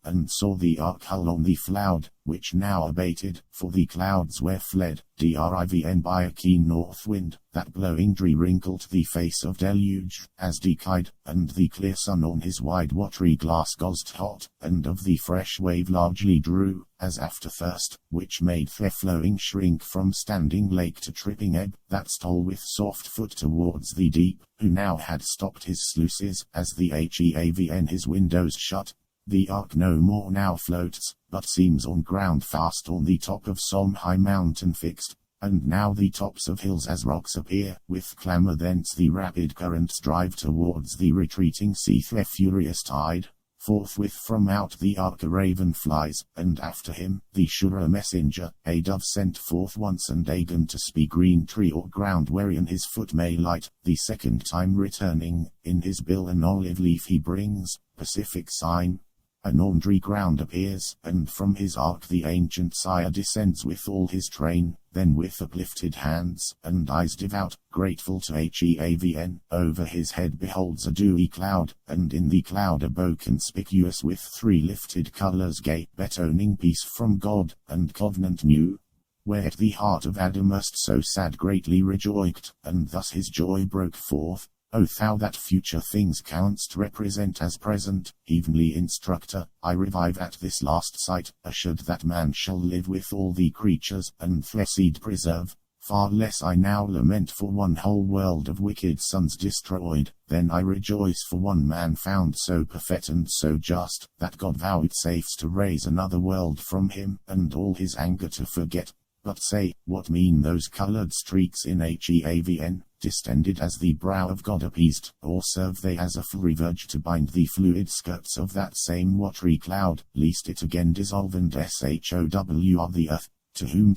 and saw the ark hull on the flood, which now abated, for the clouds were fled, driven by a keen north wind, that blowing wrinkled the face of deluge, as decayed, and the clear sun on his wide watery glass gozed hot, and of the fresh wave largely drew, as after thirst, which made the flowing shrink from standing lake to tripping ebb, that stole with soft foot towards the deep, who now had stopped his sluices, as the Heavn his windows shut. The ark no more now floats, but seems on ground fast on the top of some high mountain fixed, and now the tops of hills as rocks appear, with clamour thence the rapid currents drive towards the retreating sea the furious tide. Forthwith from out the ark a raven flies, and after him, the surer messenger, a dove sent forth once and again to speak green tree or ground wherein his foot may light, the second time returning, in his bill an olive leaf he brings, pacific sign. Anon dry ground appears, and from his ark the ancient sire descends with all his train, then with uplifted hands, and eyes devout, grateful to Heavn, over his head beholds a dewy cloud, and in the cloud a bow conspicuous with three lifted colours gay, betoning peace from God, and covenant new. Whereat the heart of Adamus so sad greatly rejoiced, and thus his joy broke forth. O thou that future things canst represent as present, heavenly instructor, I revive at this last sight, assured that man shall live with all the creatures, and their seed preserve. Far less I now lament for one whole world of wicked sons destroyed, than I rejoice for one man found so perfect and so just, that God vouchsafes to raise another world from him, and all his anger to forget. But say, what mean those coloured streaks in Heavn, distended as the brow of God appeased, or serve they as a free verge to bind the fluid skirts of that same watery cloud, lest it again dissolve and show the earth, to whom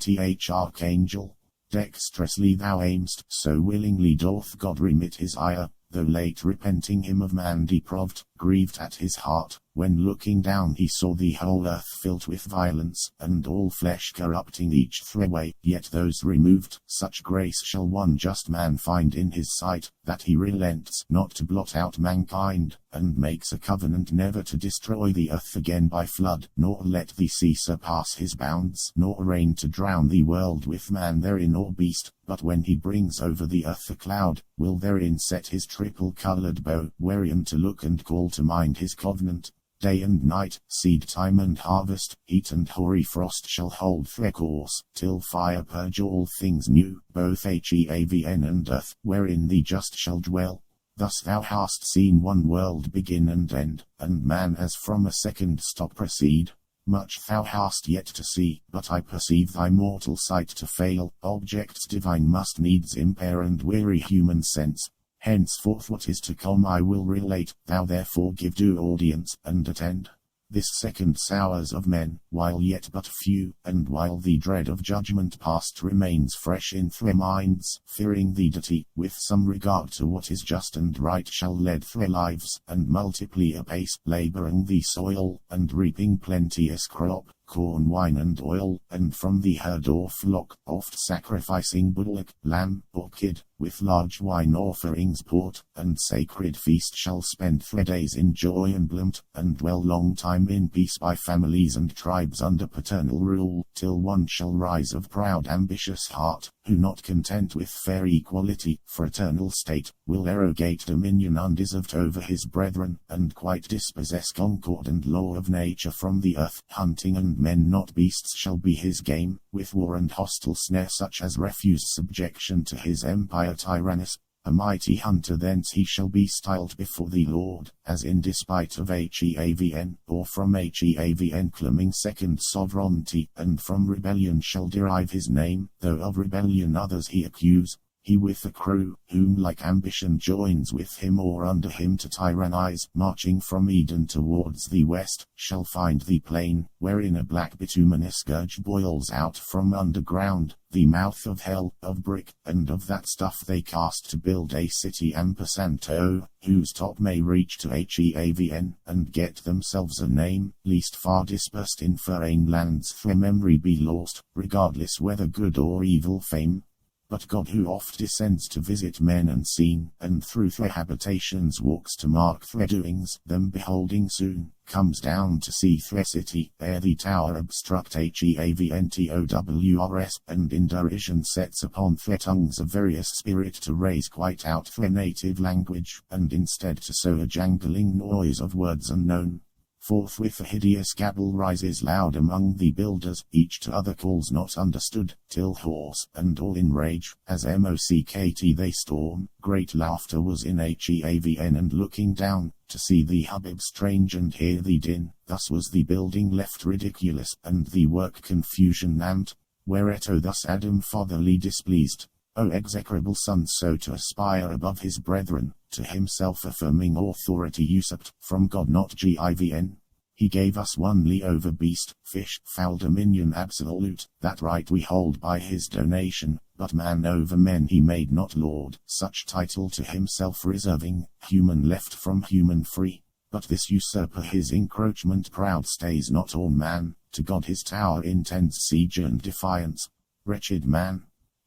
archangel, dexterously thou aim'st, so willingly doth God remit his ire, though late repenting him of man deprived, grieved at his heart, when looking down he saw the whole earth filled with violence, and all flesh corrupting each way, yet those removed, such grace shall one just man find in his sight, that he relents not to blot out mankind, and makes a covenant never to destroy the earth again by flood, nor let the sea surpass his bounds, nor rain to drown the world with man therein or beast, but when he brings over the earth a cloud, will therein set his triple-coloured bow, wherein to look and call to mind his covenant. Day and night, seed time and harvest, heat and hoary frost shall hold their course, till fire purge all things new, both Heavn and earth, wherein the just shall dwell. Thus thou hast seen one world begin and end, and man as from a second stop proceed. Much thou hast yet to see, but I perceive thy mortal sight to fail, objects divine must needs impair and weary human sense. Henceforth what is to come I will relate, thou therefore give due audience, and attend. This second sours of men, while yet but few, and while the dread of judgment past remains fresh in their minds, fearing the deity, with some regard to what is just and right shall lead their lives, and multiply apace, labouring the soil, and reaping plenteous crop, corn, wine and oil, and from the herd or flock, oft sacrificing bullock, lamb, or kid, with large wine offerings brought, and sacred feast shall spend their days in joy and bloomt, and dwell long time in peace by families and tribes under paternal rule, till one shall rise of proud ambitious heart, who not content with fair equality, fraternal state, will arrogate dominion undeserved over his brethren, and quite dispossess concord and law of nature from the earth. Hunting and men not beasts shall be his game, with war and hostile snare such as refuse subjection to his empire tyrannous. A mighty hunter thence he shall be styled before the Lord, as in despite of Heavn, or from Heavn claiming second sovereignty, and from rebellion shall derive his name, though of rebellion others he accuse. He with a crew, whom like ambition joins with him or under him to tyrannize, marching from Eden towards the west, shall find the plain, wherein a black bituminous scourge boils out from underground, the mouth of hell, of brick, and of that stuff they cast to build a city ampersand, whose top may reach to Heavn, and get themselves a name, least far dispersed in foreign lands their memory be lost, regardless whether good or evil fame. But God who oft descends to visit men unseen, and through their habitations walks to mark their doings, them beholding soon, comes down to see their city, ere the tower obstruct Heaventowrs, and in derision sets upon their tongues a various spirit to raise quite out their native language, and instead to sow a jangling noise of words unknown. Forthwith a hideous gabble rises loud among the builders, each to other calls not understood, till hoarse, and all in rage, as mocked they storm. Great laughter was in Heavn, and looking down, to see the hubbub strange and hear the din, thus was the building left ridiculous, and the work confusion named. Whereto thus Adam fatherly displeased, O execrable son, so to aspire above his brethren, to himself affirming authority usurped from God not Givn. He gave us only over beast, fish, fowl dominion absolute, that right we hold by his donation, but man over men he made not lord, such title to himself reserving, human left from human free. But this usurper his encroachment proud stays not on man, to God his tower intends siege and defiance. Wretched man!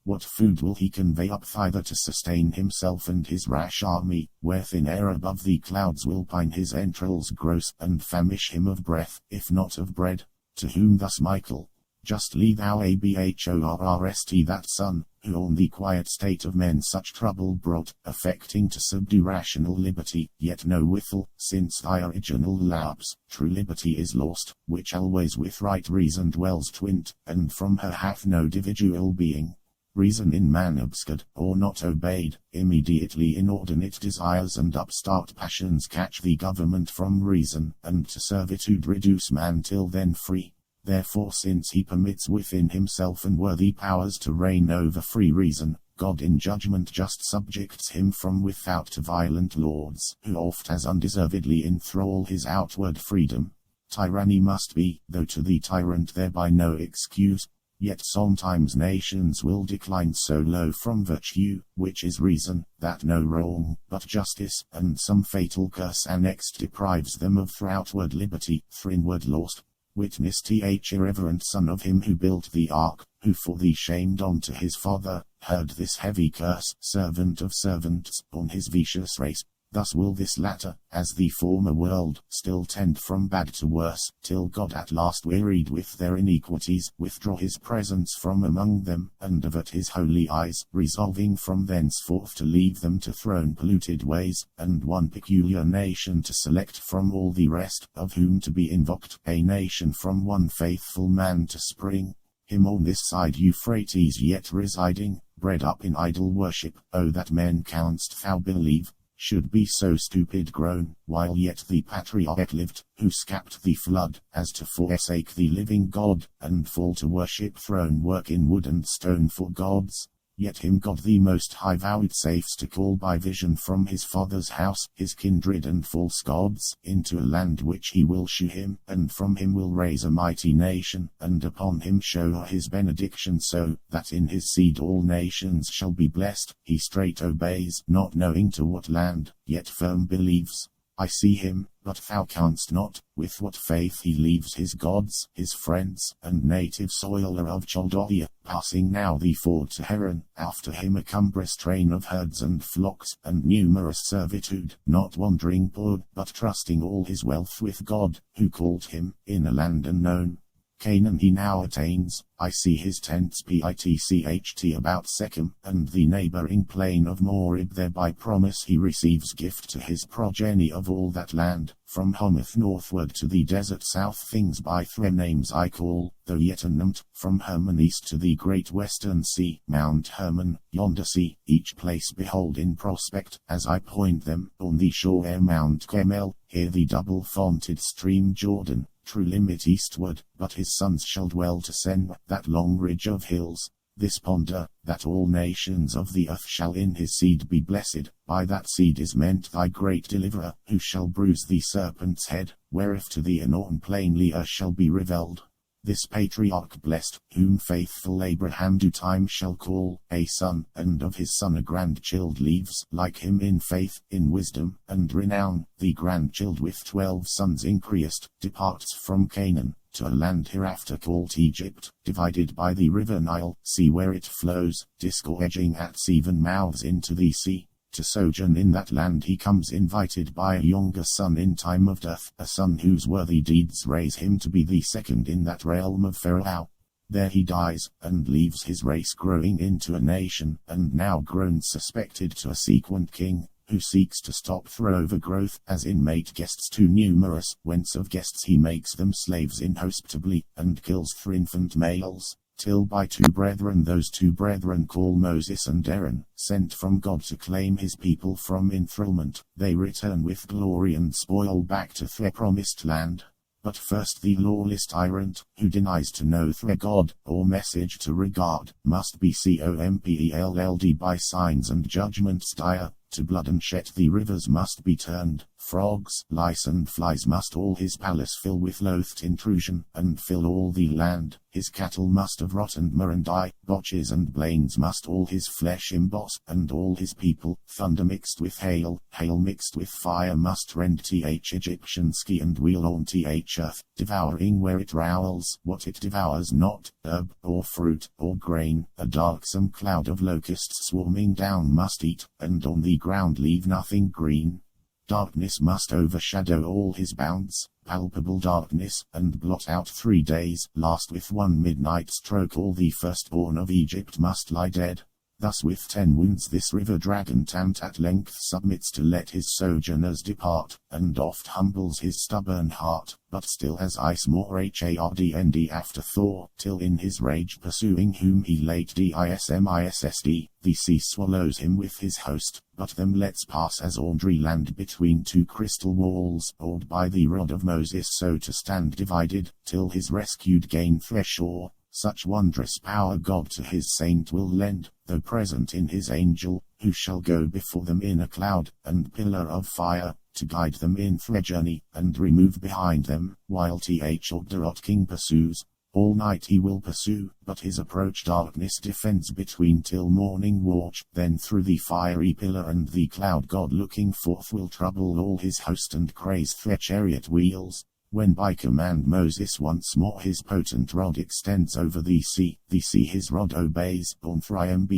What food will he convey up thither to sustain himself and his rash army, where thin air above the clouds will pine his entrails gross, and famish him of breath, if not of bread? To whom thus Michael, justly thou abhorrest that son, who on the quiet state of men such trouble brought, affecting to subdue rational liberty, yet no withal, since thy original lapse, true liberty is lost, which always with right reason dwells twint, and from her hath no individual being. Reason in man obscured, or not obeyed, immediately inordinate desires and upstart passions catch the government from reason, and to servitude reduce man till then free. Therefore since he permits within himself unworthy powers to reign over free reason, God in judgment just subjects him from without to violent lords, who oft as undeservedly enthrall his outward freedom. Tyranny must be, though to the tyrant thereby no excuse. Yet sometimes nations will decline so low from virtue, which is reason, that no wrong, but justice, and some fatal curse annexed deprives them of their outward liberty, their inward lost. Witness the irreverent son of him who built the ark, who for thee shamed unto his father, heard this heavy curse, servant of servants, on his vicious race. Thus will this latter, as the former world, still tend from bad to worse, till God at last wearied with their iniquities, withdraw his presence from among them, and avert his holy eyes, resolving from thenceforth to leave them to throne polluted ways, and one peculiar nation to select from all the rest, of whom to be invoked, a nation from one faithful man to spring. Him on this side Euphrates yet residing, bred up in idol worship, oh that men canst thou believe, should be so stupid grown, while yet the patriarch lived, who scapt the flood, as to forsake the living God, and fall to worship throne work in wood and stone for gods. Yet him God the Most High vouchsafes to call by vision from his father's house, his kindred and false gods, into a land which he will shew him, and from him will raise a mighty nation, and upon him show his benediction so, that in his seed all nations shall be blessed. He straight obeys, not knowing to what land, yet firm believes. I see him, but thou canst not, with what faith he leaves his gods, his friends, and native soil of Chaldea, passing now the ford to Haran, after him a cumbrous train of herds and flocks, and numerous servitude, not wandering poor, but trusting all his wealth with God, who called him, in a land unknown. Canaan he now attains. I see his tents pitcht about Shechem, and the neighboring plain of Morib. There by promise he receives gift to his progeny of all that land, from Hamath northward to the desert south. Things by their names I call, though yet unnamed, from Hermon east to the great western sea, Mount Hermon, yonder sea, each place behold in prospect, as I point them, on the shore Mount Carmel, here the double-founted stream Jordan, true limit eastward, but his sons shall dwell to Sen, that long ridge of hills. This ponder, that all nations of the earth shall in his seed be blessed. By that seed is meant thy great deliverer, who shall bruise the serpent's head, whereof to thee anon plainly shall be revealed. This patriarch blessed, whom faithful Abraham due time shall call a son, and of his son a grandchild leaves, like him in faith, in wisdom, and renown. The grandchild with 12 sons increased, departs from Canaan, to a land hereafter called Egypt, divided by the river Nile, see where it flows, disgorging at 7 mouths into the sea. To sojourn in that land he comes invited by a younger son in time of death, a son whose worthy deeds raise him to be the second in that realm of Pharaoh. There he dies, and leaves his race growing into a nation, and now grown suspected to a sequent king, who seeks to stop through overgrowth, as inmate guests too numerous, whence of guests he makes them slaves inhospitably, and kills 3 infant males. Till by 2 brethren those 2 brethren call Moses and Aaron, sent from God to claim his people from enthrallment, they return with glory and spoil back to their promised land. But first the lawless tyrant, who denies to know their God, or message to regard, must be compelled by signs and judgments dire. To blood and shed the rivers must be turned, frogs, lice and flies must all his palace fill with loathed intrusion, and fill all the land. His cattle must have rot and mur and die, botches and blains must all his flesh emboss, and all his people, thunder mixed with hail, hail mixed with fire must rend Egyptian ski and wheel on earth, devouring where it rowels, what it devours not, herb, or fruit, or grain, a darksome cloud of locusts swarming down must eat, and on the ground leave nothing green. Darkness must overshadow all his bounds, palpable darkness, and blot out 3 days, last with 1 midnight stroke all the firstborn of Egypt must lie dead. Thus with 10 wounds this river dragon Tamt at length submits to let his sojourners depart, and oft humbles his stubborn heart, but still has ice more hardnd after Thor, till in his rage pursuing whom he late dismissed, the sea swallows him with his host, but them lets pass as ordinary land between 2 crystal walls, awed by the rod of Moses so to stand divided, till his rescued gain their shore. Such wondrous power God to his saint will lend, though present in his angel, who shall go before them in a cloud, and pillar of fire, to guide them in their journey, and remove behind them, while Ogderot king pursues. All night he will pursue, but his approach darkness defends between till morning watch, then through the fiery pillar and the cloud God looking forth will trouble all his host and craze their chariot wheels. When by command Moses once more his potent rod extends over the sea his rod obeys, on battled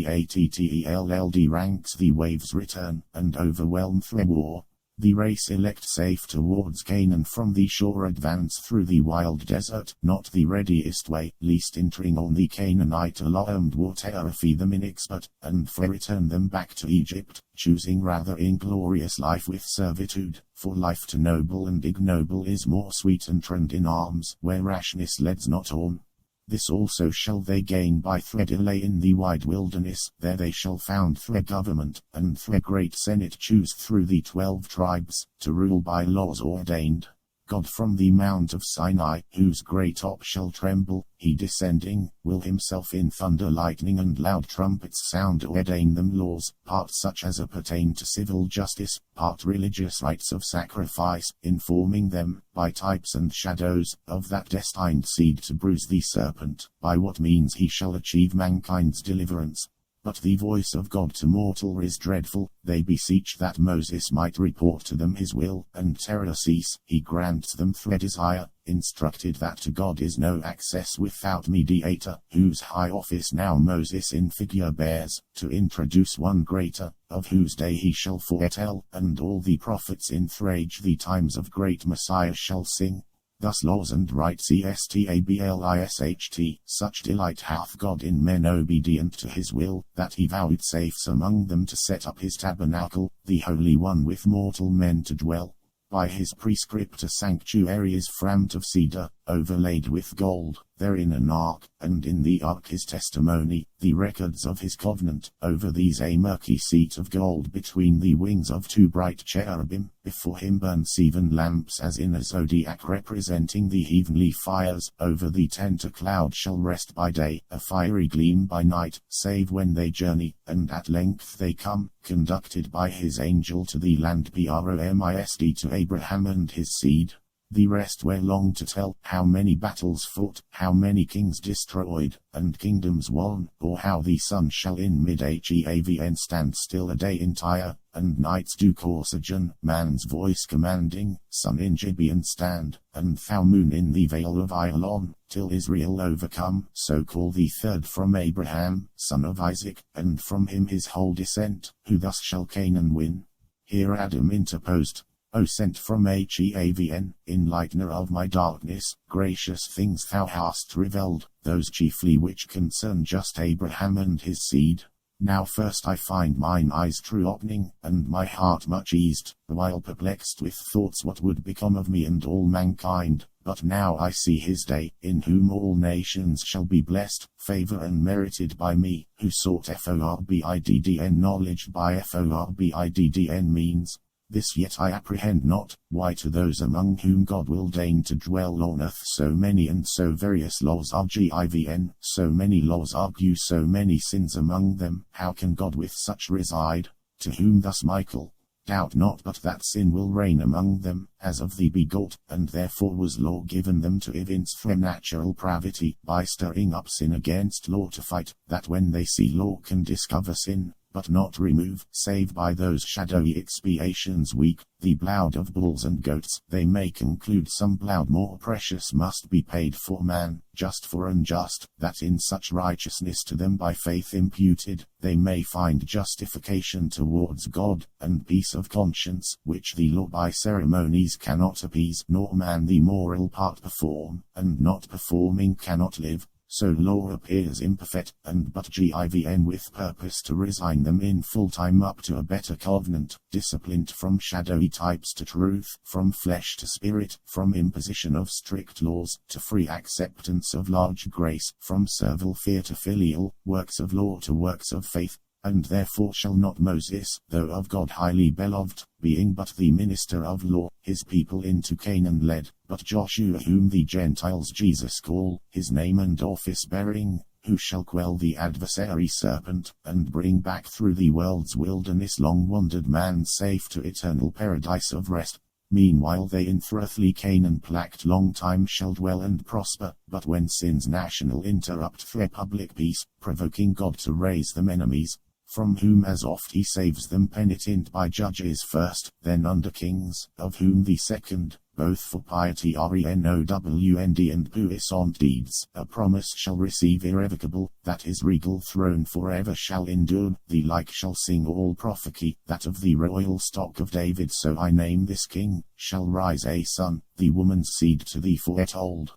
ranks the waves return, and overwhelm their war. The race elect safe towards Canaan from the shore advance through the wild desert, not the readiest way, least entering on the Canaanite alarmed water fee them inexpert, and for return them back to Egypt, choosing rather inglorious life with servitude, for life to noble and ignoble is more sweet and trend in arms, where rashness leads not on. This also shall they gain by their delay in the wide wilderness, there they shall found their government, and their great senate choose through the 12 tribes, to rule by laws ordained. God from the mount of Sinai, whose great top shall tremble, he descending, will himself in thunder lightning and loud trumpets sound ordain them laws, part such as pertain to civil justice, part religious rites of sacrifice, informing them, by types and shadows, of that destined seed to bruise the serpent, by what means he shall achieve mankind's deliverance. But the voice of God to mortal is dreadful, they beseech that Moses might report to them his will, and terror cease, he grants them their desire, instructed that to God is no access without mediator, whose high office now Moses in figure bears, to introduce one greater, of whose day he shall foretell, and all the prophets in Thrage the times of great Messiah shall sing. Thus laws and rights established, such delight hath God in men obedient to his will, that he vouchsafes among them to set up his tabernacle, the Holy One with mortal men to dwell. By his prescript a sanctuary is framed of cedar, overlaid with gold, therein an ark, and in the ark his testimony, the records of his covenant, over these a murky seat of gold between the wings of 2 bright cherubim, before him burn 7 lamps as in a zodiac representing the heavenly fires, over the tent a cloud shall rest by day, a fiery gleam by night, save when they journey, and at length they come, conducted by his angel to the land promised to Abraham and his seed. The rest were long to tell, how many battles fought, how many kings destroyed, and kingdoms won, or how the sun shall in mid-Heavn stand still a day entire, and nights do corsagen, man's voice commanding, sun in Gibeon stand, and thou moon in the vale of Ailon, till Israel overcome, so call the third from Abraham, son of Isaac, and from him his whole descent, who thus shall Canaan win. Here Adam interposed, O sent from Heavn, enlightener of my darkness, gracious things thou hast revealed, those chiefly which concern just Abraham and his seed. Now first I find mine eyes true opening, and my heart much eased, while perplexed with thoughts what would become of me and all mankind. But now I see his day, in whom all nations shall be blessed, favor and merited by me, who sought Forbiddn knowledge by Forbiddn means. This yet I apprehend not, why to those among whom God will deign to dwell on earth so many and so various laws are given, so many laws argue so many sins among them, how can God with such reside? To whom thus Michael, doubt not but that sin will reign among them, as of the begot, and therefore was law given them to evince their natural pravity, by stirring up sin against law to fight, that when they see law can discover sin, but not remove, save by those shadowy expiations weak, the blood of bulls and goats, they may conclude some blood more precious must be paid for man, just for unjust, that in such righteousness to them by faith imputed, they may find justification towards God, and peace of conscience, which the law by ceremonies cannot appease, nor man the moral part perform, and not performing cannot live. So law appears imperfect, and but given with purpose to resign them in full time up to a better covenant, disciplined from shadowy types to truth, from flesh to spirit, from imposition of strict laws, to free acceptance of large grace, from servile fear to filial, works of law to works of faith. And therefore shall not Moses, though of God highly beloved, being but the minister of law, his people into Canaan led, but Joshua whom the Gentiles Jesus call, his name and office bearing, who shall quell the adversary serpent, and bring back through the world's wilderness long wandered man safe to eternal paradise of rest. Meanwhile they in earthly Canaan placked long time shall dwell and prosper, but when sins national interrupt their public peace, provoking God to raise them enemies, from whom as oft he saves them penitent by judges first, then under kings, of whom the second, both for piety renownd and puissant deeds, a promise shall receive irrevocable, that his regal throne forever shall endure, the like shall sing all prophecy, that of the royal stock of David so I name this king, shall rise a son, the woman's seed to thee foretold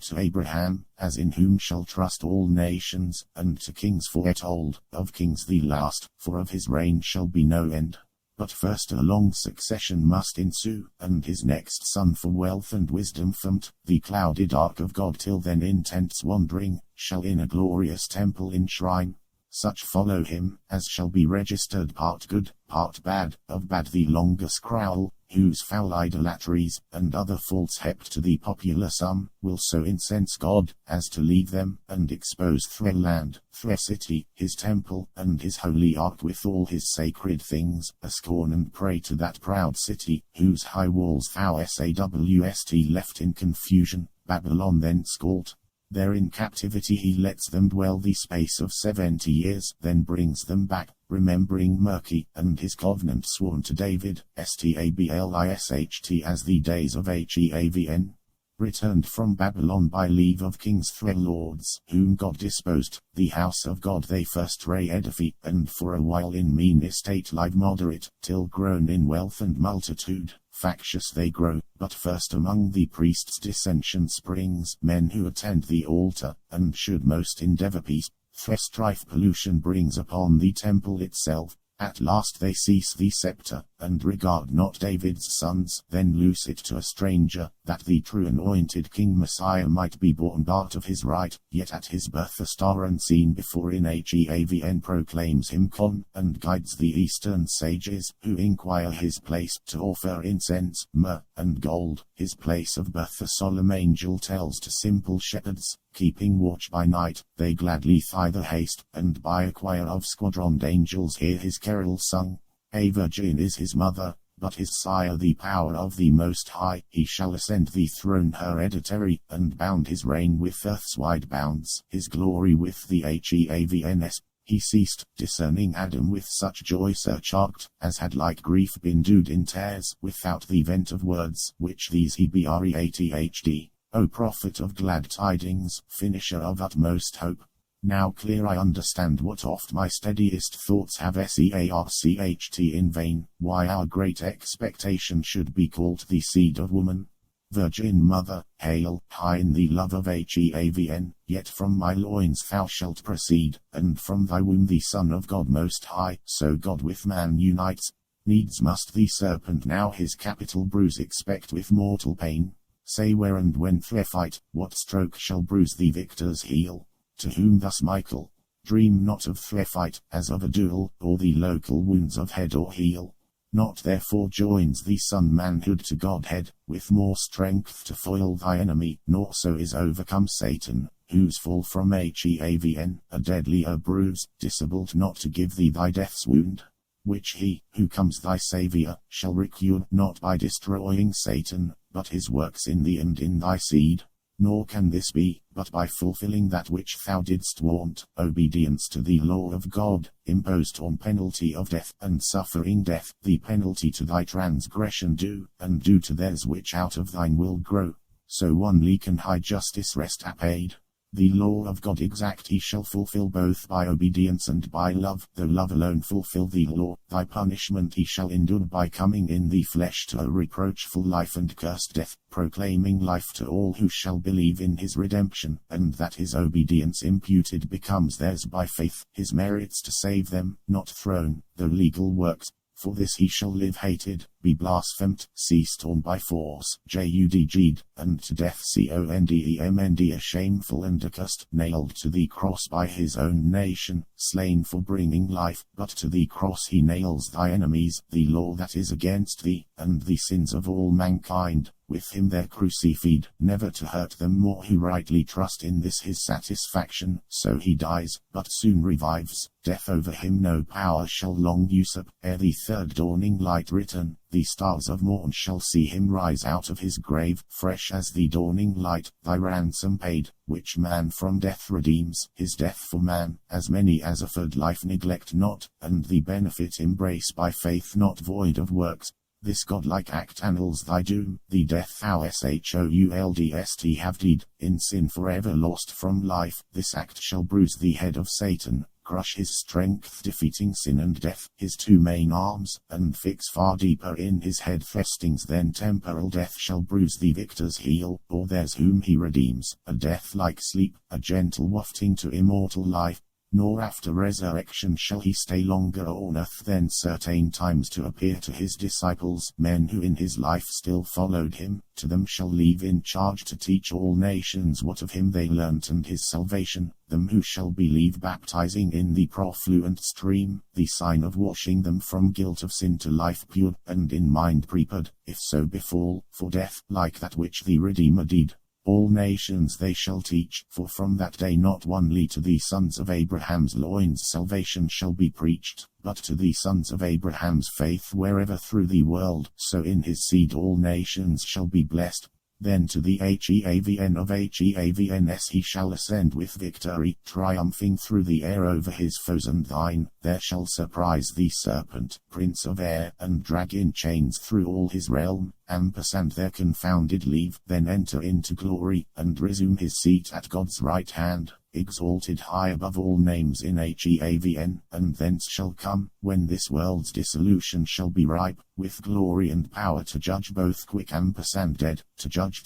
to Abraham, as in whom shall trust all nations, and to kings foretold, of kings the last, for of his reign shall be no end. But first a long succession must ensue, and his next son for wealth and wisdom formed, the clouded ark of God till then in tents wandering, shall in a glorious temple enshrine. Such follow him, as shall be registered part good, part bad, of bad the longer scrowl, whose foul idolatries, and other faults heaped to the popular sum, will so incense God, as to leave them, and expose their land, their city, his temple, and his holy ark with all his sacred things, a scorn and prey to that proud city, whose high walls thou sawst left in confusion, Babylon thence called. There in captivity he lets them dwell the space of 70 years, then brings them back, remembering Mercy, and his covenant sworn to David, stablisht as the days of Heavn. Returned from Babylon by leave of kings their lords, whom God disposed, the house of God they first re-edify, and for a while in mean estate live moderate, till grown in wealth and multitude, factious they grow, but first among the priests dissension springs, men who attend the altar, and should most endeavor peace, their strife pollution brings upon the temple itself. At last they seize the scepter, and regard not David's sons, then loose it to a stranger, that the true anointed King Messiah might be born part of his right, yet at his birth a star unseen before in Heavn proclaims him con, and guides the eastern sages, who inquire his place, to offer incense, myrrh, and gold. His place of birth a solemn angel tells to simple shepherds, keeping watch by night, they gladly thither haste, and by a choir of squadroned angels hear his carol sung. A virgin is his mother, But his sire the power of the Most High, he shall ascend the throne hereditary, and bound his reign with earth's wide bounds, his glory with the heavens. He ceased, discerning Adam with such joy surcharged, as had like grief been dewed in tears, without the vent of words, which these he breathd. O prophet of glad tidings, finisher of utmost hope. Now clear I understand what oft my steadiest thoughts have searched in vain, why our great expectation should be called the seed of woman. Virgin Mother, hail, high in the love of heaven, yet from my loins thou shalt proceed, and from thy womb the Son of God Most High, so God with man unites. Needs must the serpent now his capital bruise expect with mortal pain. Say where and when fair fight, what stroke shall bruise the victor's heel? To whom thus Michael, dream not of fair fight, as of a duel, or the local wounds of head or heel. Not therefore joins the son manhood to Godhead, with more strength to foil thy enemy, nor so is overcome Satan, whose fall from heaven, a deadlier bruise, disabled not to give thee thy death's wound, which he, who comes thy Saviour, shall recure, not by destroying Satan, but his works in thee and in thy seed. Nor can this be, but by fulfilling that which thou didst want, obedience to the law of God, imposed on penalty of death, and suffering death, the penalty to thy transgression due, and due to theirs which out of thine will grow. So only can high justice rest apaid. The law of God exact he shall fulfill both by obedience and by love, though love alone fulfill the law. Thy punishment he shall endure by coming in the flesh to a reproachful life and cursed death, proclaiming life to all who shall believe in his redemption, and that his obedience imputed becomes theirs by faith, his merits to save them, not thrown, though legal works. For this he shall live hated, be blasphemed, seized on by force, judged, and to death condemned, a shameful and accursed, nailed to the cross by his own nation, slain for bringing life, but to the cross he nails thy enemies, the law that is against thee, and the sins of all mankind. With him they're crucified, never to hurt them more who rightly trust in this his satisfaction. So he dies, but soon revives, death over him no power shall long usurp. Ere the third dawning light return, the stars of morn shall see him rise out of his grave, fresh as the dawning light. Thy ransom paid, which man from death redeems, his death for man, as many as offered life neglect not, and the benefit embrace by faith not void of works. This godlike act annuls thy doom, the death thou shouldst have deed, in sin forever lost from life. This act shall bruise the head of Satan, crush his strength defeating sin and death, his two main arms, and fix far deeper in his head festings. Then temporal death shall bruise the victor's heel, or theirs whom he redeems, a death like sleep, a gentle wafting to immortal life. Nor after resurrection shall he stay longer on earth than certain times to appear to his disciples, men who in his life still followed him. To them shall leave in charge to teach all nations what of him they learnt and his salvation, them who shall believe baptizing in the profluent stream, the sign of washing them from guilt of sin to life pure, and in mind prepared, if so befall, for death, like that which the Redeemer did. All nations they shall teach, for from that day not only to the sons of Abraham's loins salvation shall be preached, but to the sons of Abraham's faith wherever through the world, so in his seed all nations shall be blessed. Then to the heaven of heavens he shall ascend with victory, triumphing through the air over his foes and thine. There shall surprise the serpent, prince of air, and drag in chains through all his realm, ampersand their confounded leave, then enter into glory, and resume his seat at God's right hand, exalted high above all names in heaven, and thence shall come, when this world's dissolution shall be ripe, with glory and power to judge both quick ampersand dead, to judge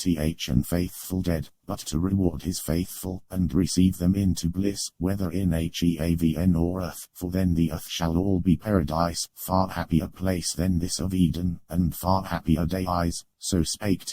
and faithful dead, but to reward his faithful, and receive them into bliss, whether in heaven or earth, for then the earth shall all be paradise, far happier place than this of Eden, and far happier days. So spake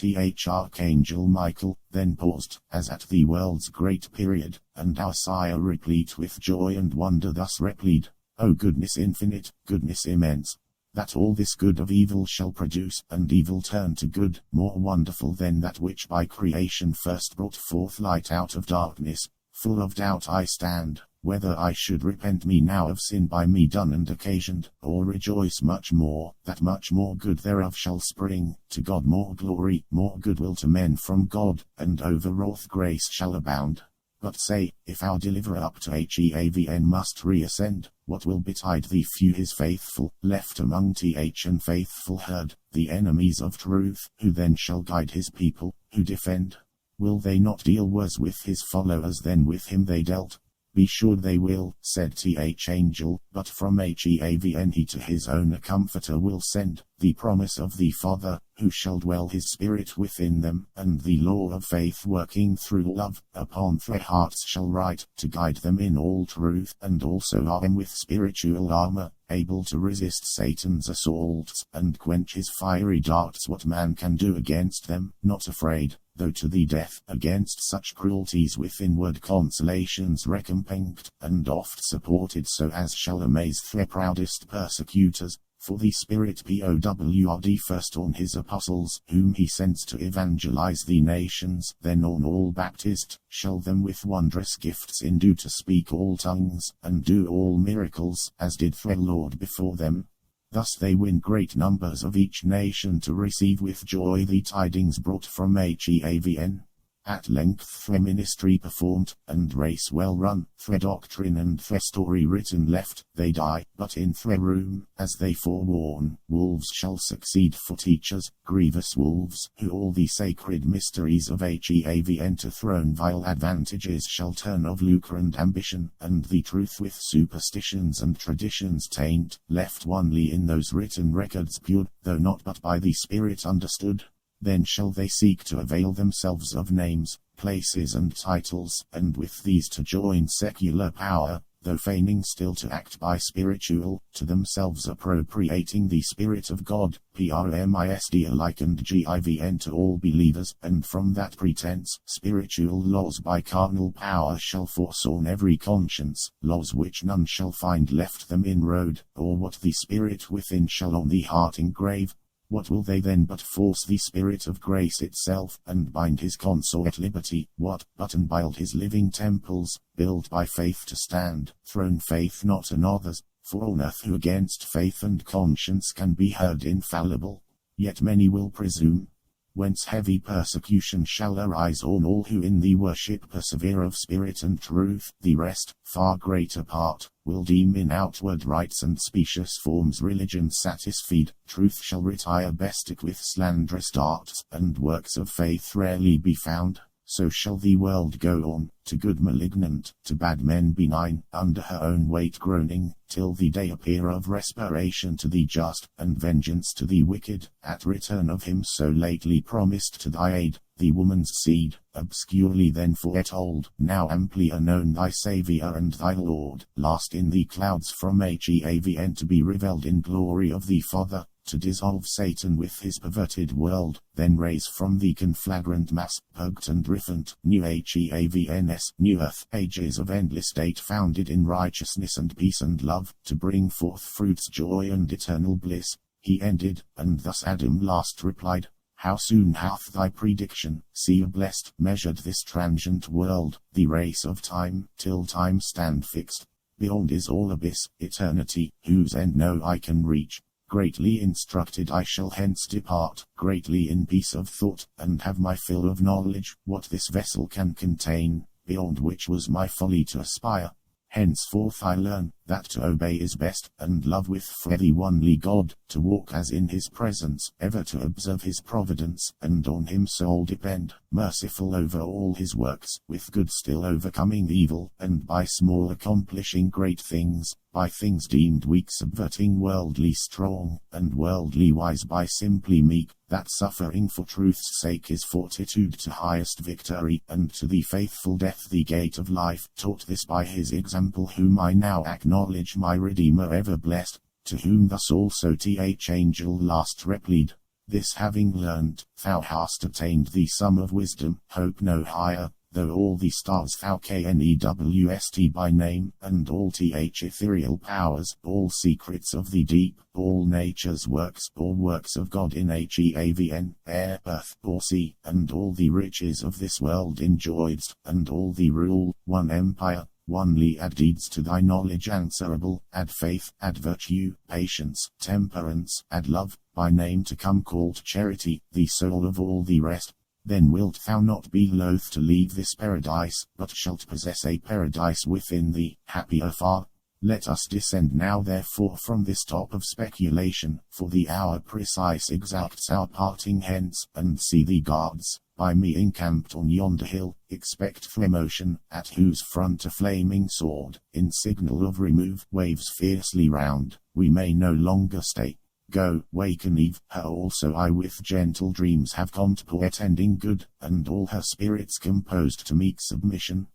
Archangel Michael, then paused, as at the world's great period, and our sire replete with joy and wonder thus replied, O goodness infinite, goodness immense, that all this good of evil shall produce, and evil turn to good, more wonderful than that which by creation first brought forth light out of darkness. Full of doubt I stand, whether I should repent me now of sin by me done and occasioned, or rejoice much more, that much more good thereof shall spring, to God more glory, more goodwill to men from God, and overwrought grace shall abound. But say, if our deliverer up to Heaven must reascend, what will betide the few his faithful, left among th unfaithful herd, the enemies of truth, who then shall guide his people, who defend? Will they not deal worse with his followers than with him they dealt? Be sure they will, said th angel, but from Heaven he to his own a comforter will send, the promise of the Father, who shall dwell his spirit within them, and the law of faith working through love, upon their hearts shall write, to guide them in all truth, and also arm with spiritual armor, able to resist Satan's assaults, and quench his fiery darts. What man can do against them, not afraid, though to the death, against such cruelties with inward consolations recompensed, and oft supported so as shall amaze their proudest persecutors. For the Spirit powrd first on his apostles, whom he sends to evangelize the nations, then on all baptized, shall them with wondrous gifts endue to speak all tongues, and do all miracles, as did their Lord before them. Thus they win great numbers of each nation to receive with joy the tidings brought from Heaven. At length their ministry performed, and race well run, their doctrine and their story written left, they die, but in their room, as they forewarn, wolves shall succeed for teachers, grievous wolves, who all the sacred mysteries of Heaven to throne vile advantages shall turn of lucre and ambition, and the truth with superstitions and traditions taint, left only in those written records pure, though not but by the Spirit understood. Then shall they seek to avail themselves of names, places and titles, and with these to join secular power, though feigning still to act by spiritual, to themselves appropriating the Spirit of God, PRMISD alike and GIVN to all believers, and from that pretense, spiritual laws by carnal power shall force on every conscience, laws which none shall find left them in road, or what the Spirit within shall on the heart engrave. What will they then but force the Spirit of grace itself, and bind his consort liberty? What, but unbuild his living temples, built by faith to stand, thrown faith not in others, for on earth who against faith and conscience can be heard infallible? Yet many will presume, whence heavy persecution shall arise on all who in the worship persevere of spirit and truth. The rest, far greater part, will deem in outward rites and specious forms religion satisfied. Truth shall retire bested with slanderous darts, and works of faith rarely be found. So shall the world go on, to good malignant, to bad men benign, under her own weight groaning, till the day appear of respiration to the just, and vengeance to the wicked, at return of him so lately promised to thy aid, the woman's seed, obscurely then foretold, now amply known thy Saviour and thy Lord, last in the clouds from Heaven to be revealed in glory of the Father, to dissolve Satan with his perverted world, then raise from the conflagrant mass, purged and riffant, new Heavens, new earth, ages of endless date founded in righteousness and peace and love, to bring forth fruits, joy and eternal bliss. He ended, and thus Adam last replied, how soon hath thy prediction, seer blessed, measured this transient world, the race of time, till time stand fixed. Beyond is all abyss, eternity, whose end no eye can reach. Greatly instructed I shall hence depart, greatly in peace of thought, and have my fill of knowledge, what this vessel can contain, beyond which was my folly to aspire. Henceforth I learn, that to obey is best, and love with the only God, to walk as in his presence, ever to observe his providence, and on him sole depend, merciful over all his works, with good still overcoming evil, and by small accomplishing great things, by things deemed weak subverting worldly strong, and worldly wise by simply meek, that suffering for truth's sake is fortitude to highest victory, and to the faithful death the gate of life, taught this by his example whom I now acknowledge my Redeemer ever blessed, to whom thus also th angel last replied, this having learnt, thou hast attained the sum of wisdom, hope no higher, though all the stars thou knewst by name, and all th ethereal powers, all secrets of the deep, all nature's works, all works of God in Heaven, air, earth, or sea, and all the riches of this world enjoyedst, and all the rule, one empire, onely add deeds to thy knowledge answerable, add faith, add virtue, patience, temperance, add love, by name to come called charity, the soul of all the rest. Then wilt thou not be loath to leave this paradise, but shalt possess a paradise within thee, happier far. Let us descend now therefore from this top of speculation, for the hour precise exacts our parting hence, and see the guards, by me encamped on yonder hill, expect for motion, at whose front a flaming sword, in signal of remove, waves fiercely round. We may no longer stay. Go, waken Eve, her also I with gentle dreams have come to portending good, and all her spirits composed to meek submission.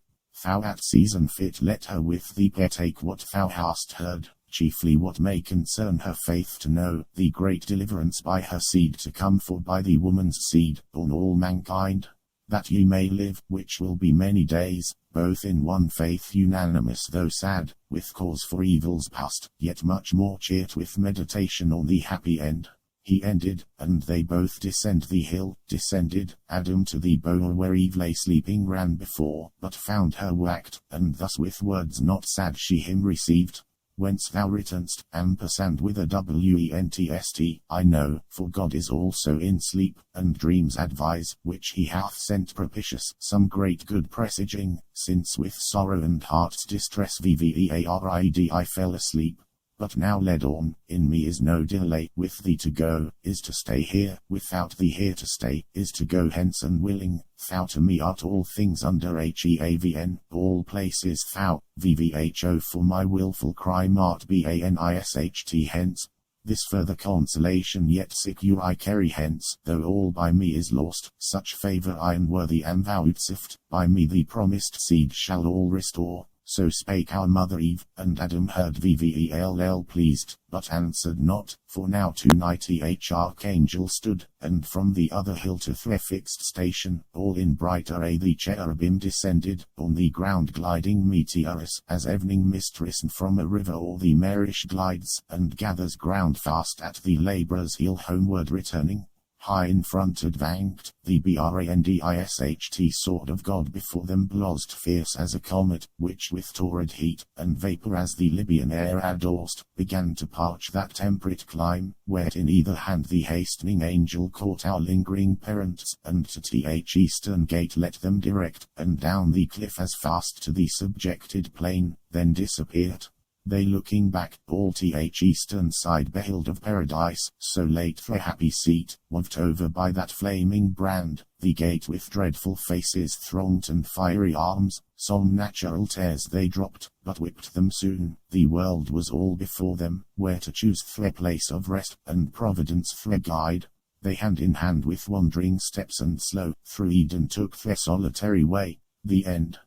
Thou at season fit let her with thee partake what thou hast heard, chiefly what may concern her faith to know, the great deliverance by her seed to come, for by the woman's seed, born all mankind, that ye may live, which will be many days, both in one faith unanimous though sad, with cause for evils past, yet much more cheered with meditation on the happy end. He ended, and they both descend the hill, descended, Adam to the bower where Eve lay sleeping ran before, but found her waked, and thus with words not sad she him received. Whence thou returnst, ampersand with a wentst, I know, for God is also in sleep, and dreams advise, which he hath sent propitious, some great good presaging, since with sorrow and heart's distress vvearid I fell asleep. But now led on, in me is no delay, with thee to go, is to stay here, without thee here to stay, is to go hence unwilling, thou to me art all things under heavn, all places thou, vvho for my wilful crime art banisht hence. This further consolation yet secure I carry hence, though all by me is lost, such favour I unworthy am vouchsafed, by me the promised seed shall all restore. So spake our mother Eve, and Adam heard vvell pleased, but answered not, for now 290 archangel stood, and from the other hill to their fixed station, all in bright array the cherubim descended, on the ground gliding meteorous, as evening mist risen from a river or the marish glides, and gathers ground fast at the labourer's heel homeward returning. High in front advanced, the brandisht sword of God before them blazed fierce as a comet, which with torrid heat, and vapour as the Libyan air adorst, began to parch that temperate clime, where in either hand the hastening angel caught our lingering parents, and to th eastern gate let them direct, and down the cliff as fast to the subjected plain, then disappeared. They looking back, all th eastern side beheld of paradise, so late their happy seat, waved over by that flaming brand, the gate with dreadful faces thronged and fiery arms, some natural tears they dropped, but whipped them soon, the world was all before them, where to choose their place of rest, and providence their guide. They hand in hand with wandering steps and slow, through Eden took their solitary way. The end.